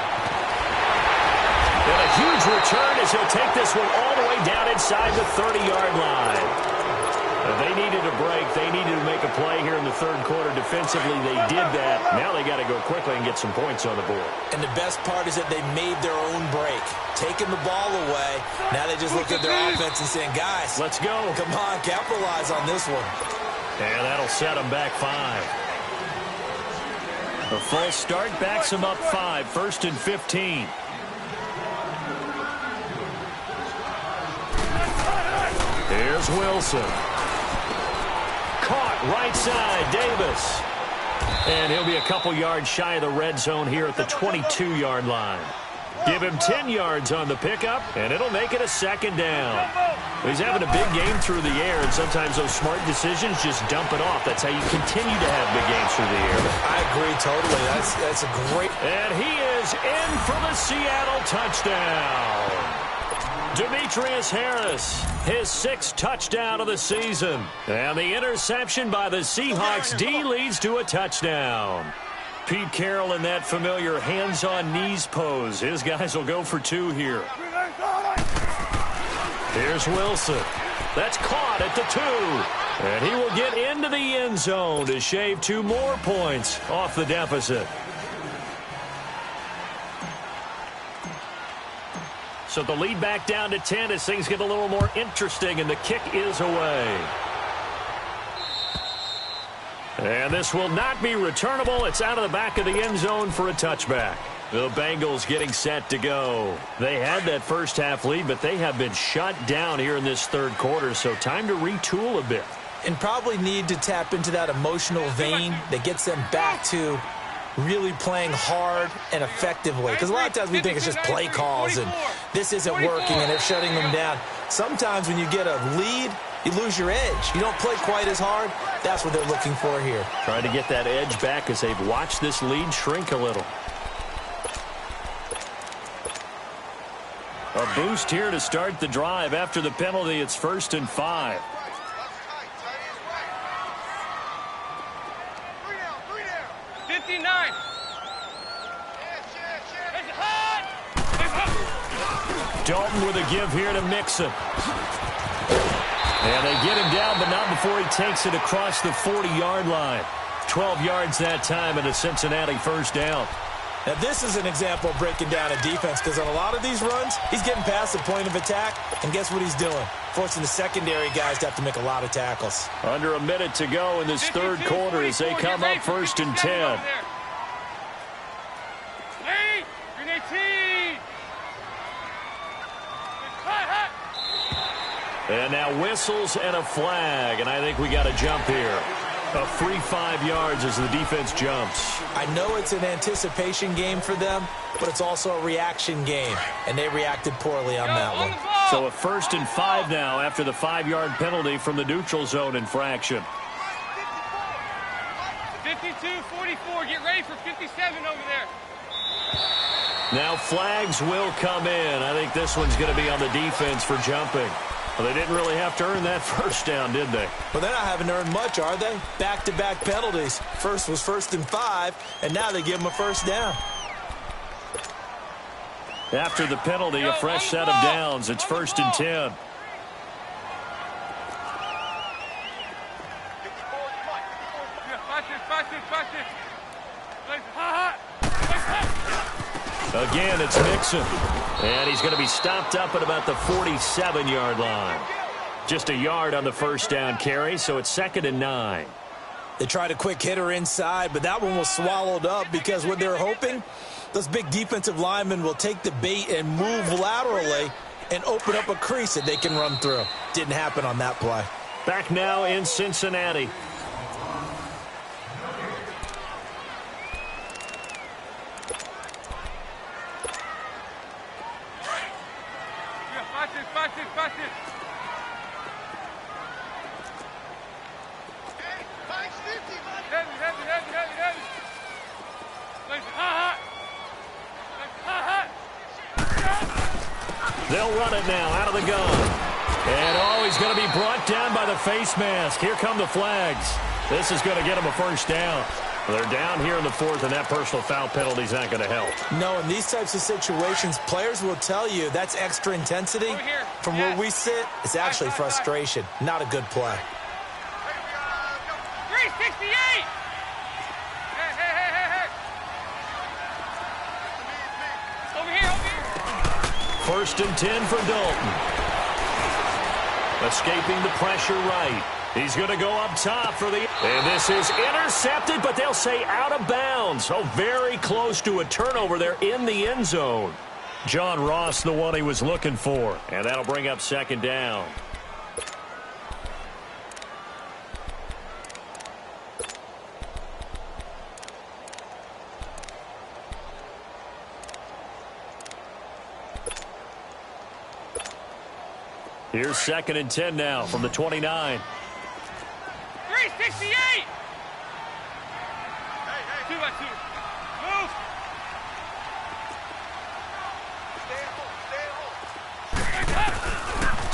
Speaker 1: And a huge return as he'll take this one all the way down inside the 30-yard line. They needed a break. They needed to make a play here in the 3rd quarter. Defensively, they did that. Now they got to go quickly and get some points on the board.
Speaker 2: And the best part is that they made their own break. Taking the ball away. Now they just look at their offense and saying, guys,
Speaker 1: let's go.
Speaker 2: Come on, capitalize on this one.
Speaker 1: And that'll set them back 5. A full start backs them up 5. 1st and 15. Here's Wilson. Caught right side, Davis. And he'll be a couple yards shy of the red zone here at the 22-yard line. Give him 10 yards on the pickup, and it'll make it a 2nd down. He's having a big game through the air, and sometimes those smart decisions just dump it off. That's how you continue to have big games through the air.
Speaker 2: I agree totally. That's a great...
Speaker 1: And he is in for the Seattle touchdown. Demetrius Harris, his 6th touchdown of the season. And the interception by the Seahawks D leads to a touchdown. Pete Carroll in that familiar hands-on-knees pose. His guys will go for 2 here. Here's Wilson. That's caught at the 2. And he will get into the end zone to shave 2 more points off the deficit. So the lead back down to 10 as things get a little more interesting, and the kick is away. And this will not be returnable. It's out of the back of the end zone for a touchback. The Bengals getting set to go. They had that first half lead, but they have been shut down here in this third quarter, so time to retool a bit.
Speaker 2: And probably need to tap into that emotional vein that gets them back to really playing hard and effectively. Because a lot of times we think it's just play calls and this isn't working and they're shutting them down. Sometimes when you get a lead, you lose your edge. You don't play quite as hard. That's what they're looking for here.
Speaker 1: Trying to get that edge back as they've watched this lead shrink a little. A boost here to start the drive. After the penalty, it's 1st and 5.
Speaker 3: 59.
Speaker 1: Dalton with a give here to Mixon. And they get him down, but not before he takes it across the 40-yard line. 12 yards that time and a Cincinnati first down.
Speaker 2: Now, this is an example of breaking down a defense because on a lot of these runs, he's getting past the point of attack, and guess what he's doing? Forcing the secondary guys to have to make a lot of tackles.
Speaker 1: Under a minute to go in this third quarter as they come up 1st and 10. And now whistles and a flag, and I think we got a jump here. A free 5 yards as the defense jumps.
Speaker 2: I know it's an anticipation game for them, but it's also a reaction game, and they reacted poorly on that one.
Speaker 1: So a 1st and 5 now after the 5-yard penalty from the neutral zone infraction.
Speaker 3: 52-44. Get ready for 57 over there.
Speaker 1: Now flags will come in. I think this one's going to be on the defense for jumping. Well, they didn't really have to earn that first down, did they?
Speaker 2: Well, they're not having to earn much, are they? Back-to-back penalties. First was 1st and 5, and now they give them a first down.
Speaker 1: After the penalty, a fresh set of downs. It's 1st and 10. Again, it's Mixon. And he's going to be stopped up at about the 47-yard line. Just a yard on the first down carry, so it's 2nd and 9.
Speaker 2: They tried a quick hitter inside, but that one was swallowed up because what they're hoping, those big defensive linemen will take the bait and move laterally and open up a crease that they can run through. Didn't happen on that play.
Speaker 1: Back now in Cincinnati. They'll run it now out of the gun. And oh, he's going to be brought down by the face mask. Here come the flags. This is going to get him a first down. They're down here in the 4th, and that personal foul penalty is not going to help.
Speaker 2: No, in these types of situations, players will tell you that's extra intensity. From where we sit, it's actually frustration. Not a good play.
Speaker 3: 368! Over here.
Speaker 1: 1st and 10 for Dalton. Escaping the pressure right. He's going to go up top for the... And this is intercepted, but they'll say out of bounds. Oh, very close to a turnover there in the end zone. John Ross, the one he was looking for. And that'll bring up 2nd down. Here's 2nd and 10 now from the 29.
Speaker 3: 368! 2 by 2. Move!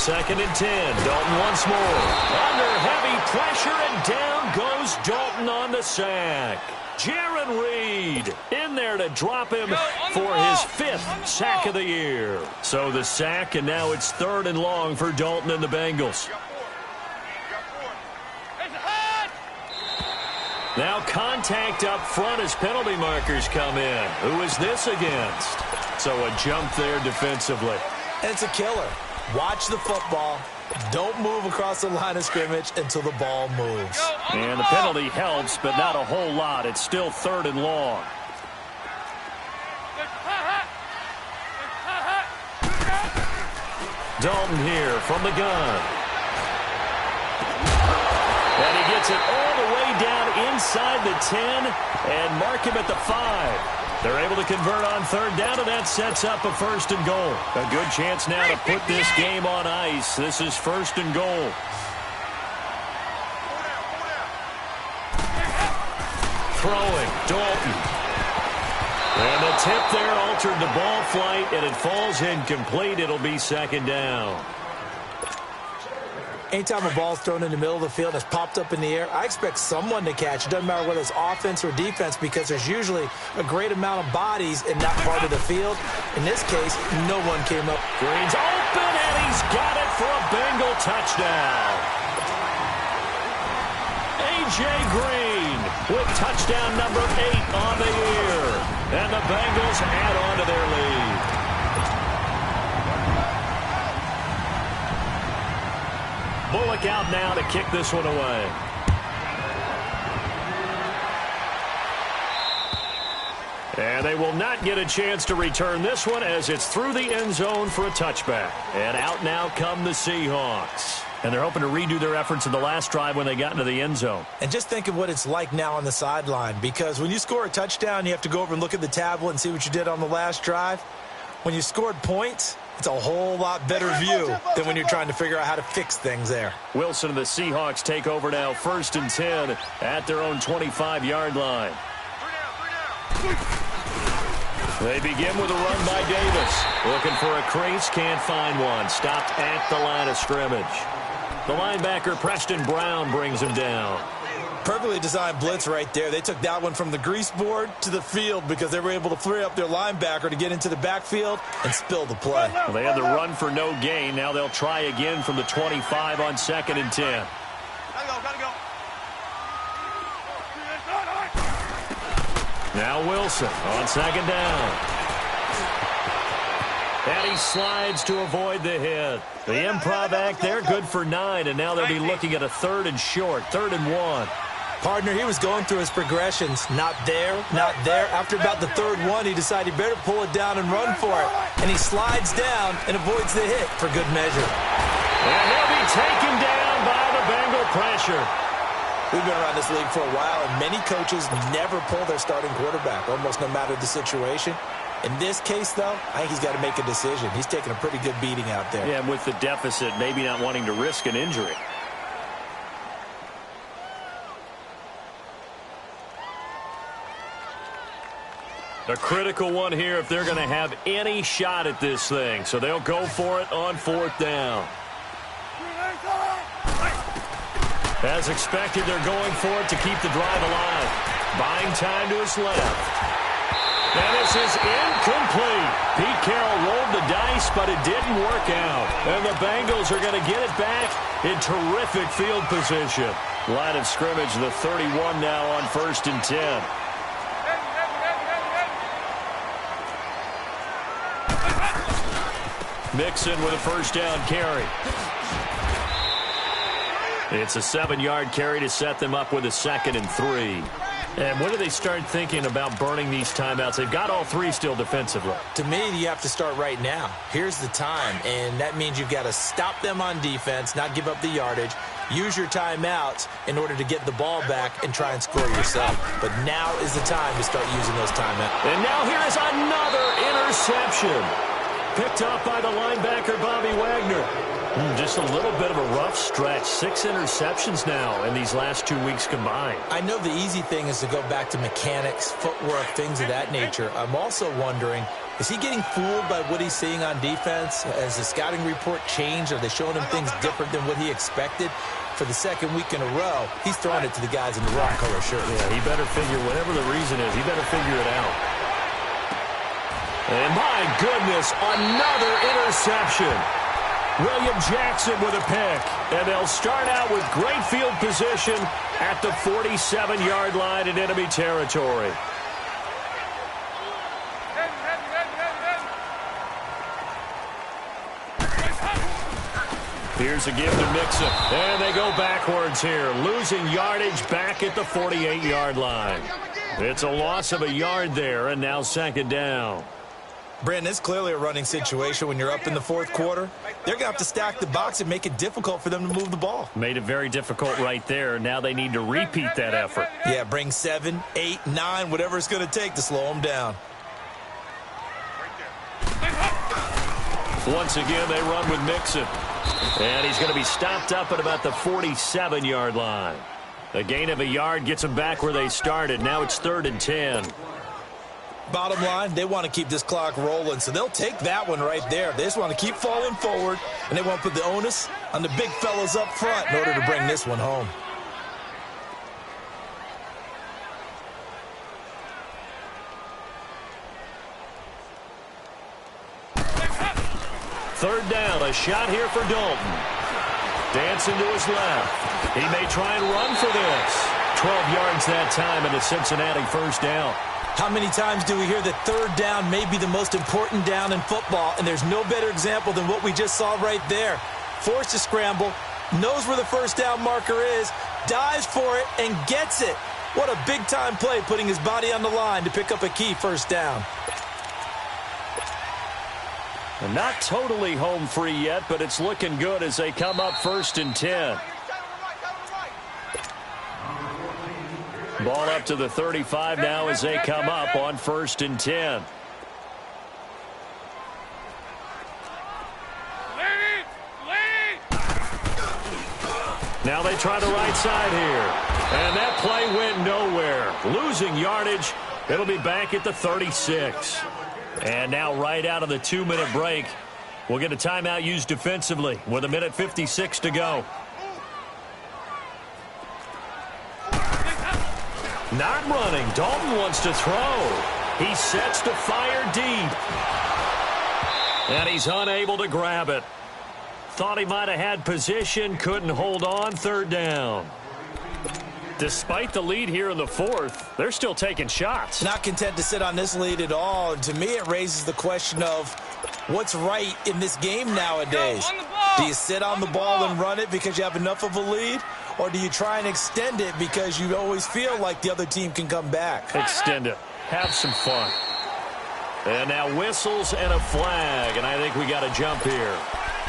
Speaker 1: 2nd and 10. Dalton once more. Under heavy pressure, and down goes Dalton on the sack. Jaron Reed in there to drop him for his 5th sack of the year. So the sack, and now it's 3rd and long for Dalton and the Bengals. Now contact up front as penalty markers come in. Who is this against? So a jump there defensively.
Speaker 2: And it's a killer. Watch the football. Don't move across the line of scrimmage until the ball moves.
Speaker 1: And the penalty helps, but not a whole lot. It's still 3rd and long. Dalton here from the gun. And he gets it all the way down inside the 10 and mark him at the 5. They're able to convert on 3rd down, and that sets up a 1st and goal. A good chance now to put this game on ice. This is 1st and goal. Throwing, Dalton. And the tip there altered the ball flight, and it falls incomplete. It'll be 2nd down.
Speaker 2: Anytime a ball's thrown in the middle of the field and it's popped up in the air, I expect someone to catch. It doesn't matter whether it's offense or defense, because there's usually a great amount of bodies in that part of the field. In this case, no one came up.
Speaker 1: Green's open, and he's got it for a Bengal touchdown. A.J. Green with touchdown number 8 on the year. And the Bengals add on to their lead. Bullock out now to kick this one away. And they will not get a chance to return this one as it's through the end zone for a touchback. And out now come the Seahawks. And they're hoping to redo their efforts in the last drive when they got into the end zone.
Speaker 2: And just think of what it's like now on the sideline, because when you score a touchdown, you have to go over and look at the tablet and see what you did on the last drive. When you scored points, it's a whole lot better view than when you're trying to figure out how to fix things there.
Speaker 1: Wilson and the Seahawks take over now, 1st and 10 at their own 25-yard line. They begin with a run by Davis. Looking for a crease, can't find one. Stopped at the line of scrimmage. The linebacker, Preston Brown, brings him down.
Speaker 2: Perfectly designed blitz right there. They took that one from the grease board to the field because they were able to free up their linebacker to get into the backfield and spill the play.
Speaker 1: Well, they had the run for no gain. Now they'll try again from the 25 on 2nd and 10.
Speaker 3: Gotta go.
Speaker 1: Now Wilson on 2nd down. And he slides to avoid the hit. The improv act there, good for 9, and now they'll be looking at a 3rd and short, 3rd and 1.
Speaker 2: Partner, he was going through his progressions. Not there, not there. After about the 3rd one, he decided he better pull it down and run for it. And he slides down and avoids the hit for good measure.
Speaker 1: And he'll be taken down by the Bengal pressure.
Speaker 2: We've been around this league for a while, and many coaches never pull their starting quarterback, almost no matter the situation. In this case, though, I think he's got to make a decision. He's taking a pretty good beating out there.
Speaker 1: Yeah, with the deficit, maybe not wanting to risk an injury. A critical one here if they're going to have any shot at this thing. So they'll go for it on 4th down. As expected, they're going for it to keep the drive alive. Buying time to his left. And this is incomplete. Pete Carroll rolled the dice, but it didn't work out. And the Bengals are going to get it back in terrific field position. Line of scrimmage, the 31 now on 1st and 10. Mixon with a 1st down carry. It's a 7-yard carry to set them up with a 2nd and 3. And when do they start thinking about burning these timeouts? They've got all 3 still defensively.
Speaker 2: To me, you have to start right now. Here's the time, and that means you've got to stop them on defense, not give up the yardage, use your timeouts in order to get the ball back and try and score yourself. But now is the time to start using those timeouts.
Speaker 1: And now here is another interception. Picked up by the linebacker, Bobby Wagner. Just a little bit of a rough stretch. 6 interceptions now in these last 2 weeks combined.
Speaker 2: I know the easy thing is to go back to mechanics, footwork, things of that nature. I'm also wondering, Is he getting fooled by what he's seeing on defense? Has the scouting report changed? Are they showing him things different than what he expected? For the second week in a row, he's throwing it to the guys in the wrong color shirt.
Speaker 1: Yeah, he better figure, whatever the reason is, he better figure it out. And my goodness, another interception. William Jackson with a pick. And they'll start out with great field position at the 47-yard line in enemy territory. Here's a give to Mixon. And they go backwards here, losing yardage back at the 48-yard line. It's a loss of a yard there, and now second down.
Speaker 2: Brandon, it's clearly a running situation when you're up in the fourth quarter. They're going to have to stack the box and make it difficult for them to move the ball.
Speaker 1: Made it very difficult right there. Now they need to repeat that effort.
Speaker 2: Yeah, bring 7, 8, 9, whatever it's going to take to slow them down.
Speaker 1: Once again, they run with Mixon. And he's going to be stopped up at about the 47-yard line. A gain of a yard gets them back where they started. Now it's 3rd and 10.
Speaker 2: Bottom line, they want to keep this clock rolling, so they'll take that one right there. They just want to keep falling forward, and they want to put the onus on the big fellas up front in order to bring this one home.
Speaker 1: Third down, a shot here for Dalton. Dancing to his left. He may try and run for this. 12 yards that time and a Cincinnati first down.
Speaker 2: How many times do we hear that third down may be the most important down in football, and there's no better example than what we just saw right there. Forced to scramble, knows where the first down marker is, dives for it, and gets it. What a big-time play, putting his body on the line to pick up a key first down.
Speaker 1: And not totally home free yet, but it's looking good as they come up 1st and 10. Ball up to the 35 now as they come up on 1st and 10. Now they try the right side here. And that play went nowhere. Losing yardage. It'll be back at the 36. And now right out of the 2-minute break, we'll get a timeout used defensively with 1:56 to go. Not running. Dalton wants to throw. He sets to fire deep. And he's unable to grab it. Thought he might have had position, couldn't hold on, 3rd down. Despite the lead here in the 4th, they're still taking shots.
Speaker 2: Not content to sit on this lead at all. And to me, it raises the question of what's right in this game nowadays. Do you sit on the ball and run it because you have enough of a lead? Or do you try and extend it because you always feel like the other team can come back?
Speaker 1: Extend it. Have some fun. And now whistles and a flag. And I think we got a jump here.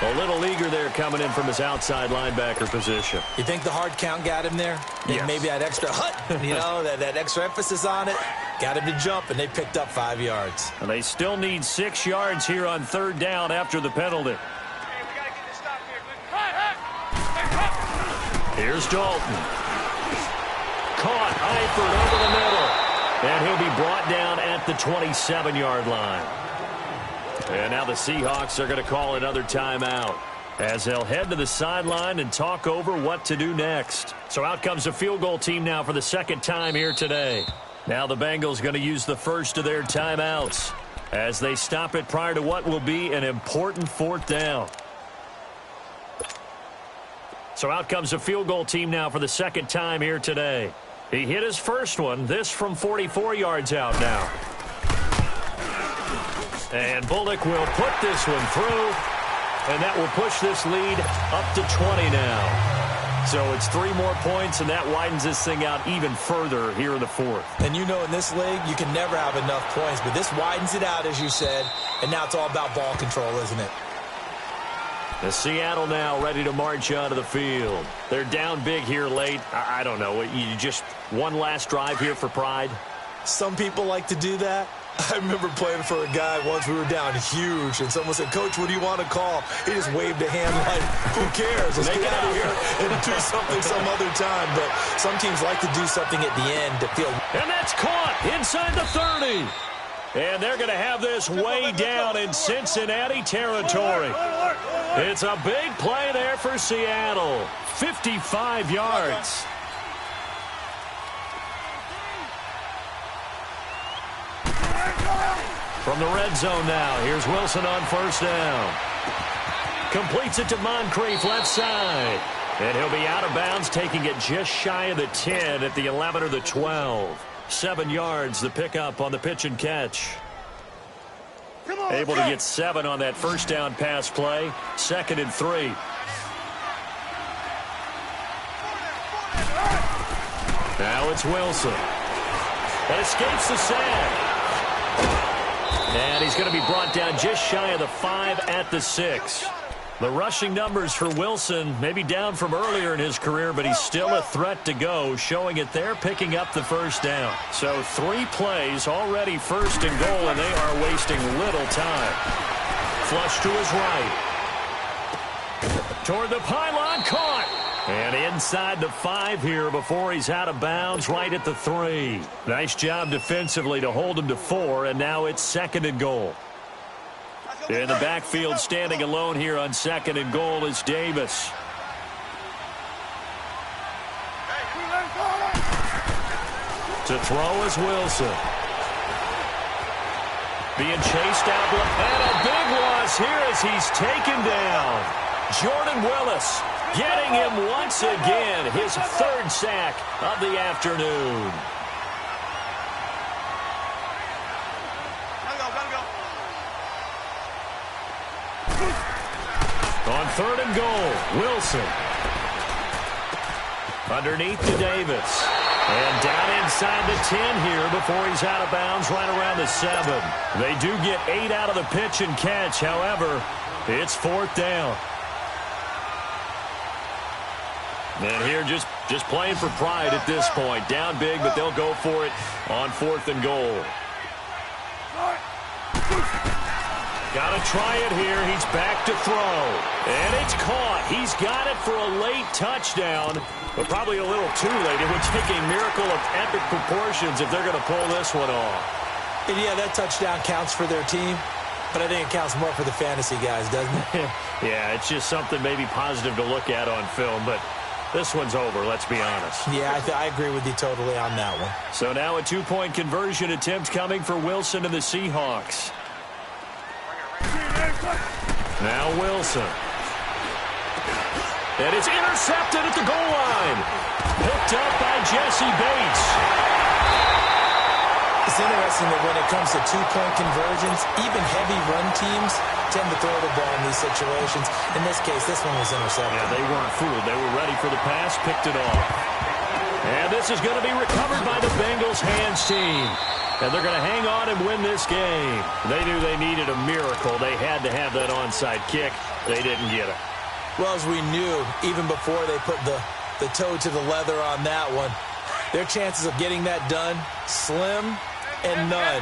Speaker 1: A little eager there coming in from his outside linebacker position.
Speaker 2: You think the hard count got him there?
Speaker 1: Yes.
Speaker 2: Maybe that extra that extra emphasis on it got him to jump, and they picked up 5 yards.
Speaker 1: And they still need 6 yards here on 3rd down after the penalty. Here's Dalton. Caught Eifert over the middle. And he'll be brought down at the 27-yard line. And now the Seahawks are going to call another timeout as they'll head to the sideline and talk over what to do next. So out comes the field goal team now for the 2nd time here today. Now the Bengals going to use the first of their timeouts as they stop it prior to what will be an important 4th down. So out comes the field goal team now for the 2nd time here today. He hit his first one, this from 44 yards out now. And Bullock will put this one through, and that will push this lead up to 20 now. So it's 3 more points, and that widens this thing out even further here in the 4th.
Speaker 2: And you know in this league, you can never have enough points, but this widens it out, as you said, and now it's all about ball control, isn't it?
Speaker 1: The Seattle now ready to march onto the field. They're down big here late. I don't know. You just one last drive here for pride?
Speaker 2: Some people like to do that. I remember playing for a guy once. We were down huge, and someone said, "Coach, what do you want to call?" He just waved a hand like, "Who cares? Let's get out of here and do something some other time." But some teams like to do something at the end to feel.
Speaker 1: And that's caught inside the 30. And they're going to have this way down in Cincinnati territory. It's a big play there for Seattle. 55 yards. From the red zone now, here's Wilson on first down. Completes it to Moncrief left side. And he'll be out of bounds, taking it just shy of the 10 at the 11 or the 12. 7 yards, the pickup on the pitch and catch. Able to get 7 on that first down pass play. 2nd and 3. Now it's Wilson. And escapes the sack. And he's going to be brought down just shy of the 5 at the 6. The rushing numbers for Wilson maybe down from earlier in his career, but he's still a threat to go, showing it there, picking up the first down. So 3 plays, already 1st and goal, and they are wasting little time. Flush to his right. Toward the pylon, caught. And inside the 5 here before he's out of bounds, right at the 3. Nice job defensively to hold him to 4, and now it's 2nd and goal. In the backfield, standing alone here on 2nd and goal is Davis. To throw is Wilson. Being chased out, and a big loss here as he's taken down. Jordan Willis getting him once again, his 3rd sack of the afternoon. On 3rd and goal, Wilson. Underneath to Davis. And down inside the 10 here before he's out of bounds right around the 7. They do get 8 out of the pitch and catch. However, it's 4th down. And here just playing for pride at this point. Down big, but they'll go for it on 4th and goal. Got to try it here. He's back to throw. And it's caught. He's got it for a late touchdown, but probably a little too late. It would take a miracle of epic proportions if they're going to pull this one off.
Speaker 2: And yeah, that touchdown counts for their team, but I think it counts more for the fantasy guys, doesn't it?
Speaker 1: Yeah, it's just something maybe positive to look at on film, but this one's over, let's be honest.
Speaker 2: Yeah, I agree with you totally on that one.
Speaker 1: So now a 2-point conversion attempt coming for Wilson and the Seahawks. Now Wilson. And it's intercepted at the goal line. Picked up by Jesse Bates.
Speaker 2: It's interesting that when it comes to 2-point conversions, even heavy run teams tend to throw the ball in these situations. In this case, this one was intercepted.
Speaker 1: Yeah, they weren't fooled. They were ready for the pass, picked it off. And this is going to be recovered by the Bengals hands team. And they're going to hang on and win this game. They knew they needed a miracle. They had to have that onside kick. They didn't get it.
Speaker 2: Well, as we knew, even before they put the toe to the leather on that one, their chances of getting that done, slim and none.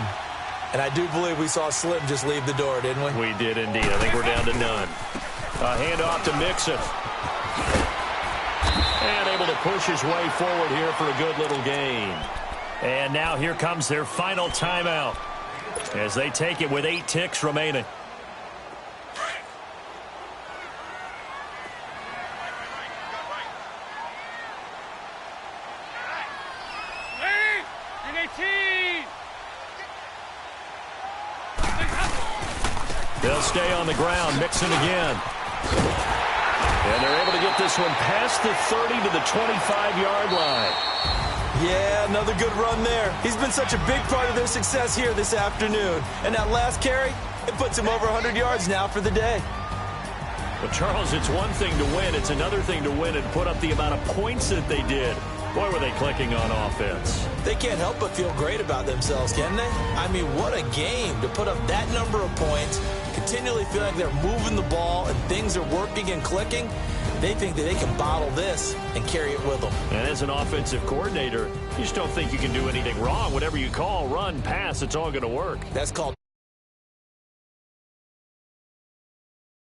Speaker 2: And I do believe we saw Slim just leave the door, didn't we?
Speaker 1: We did indeed. I think we're down to none. A handoff to Mixon. And able to push his way forward here for a good little gain. And now here comes their final timeout as they take it with 8 ticks remaining. They'll stay on the ground. Mixon again. And they're able to get this one past the 30 to the 25-yard line.
Speaker 2: Yeah, another good run there. He's been such a big part of their success here this afternoon. And that last carry, it puts him over 100 yards now for the day.
Speaker 1: Well, Charles, it's one thing to win. It's another thing to win and put up the amount of points that they did. Boy, were they clicking on offense.
Speaker 2: They can't help but feel great about themselves, can they? I mean, what a game to put up that number of points, continually feel like they're moving the ball and things are working and clicking. They think that they can bottle this and carry it with them.
Speaker 1: And as an offensive coordinator, you just don't think you can do anything wrong. Whatever you call, run, pass, it's all going to work.
Speaker 2: That's called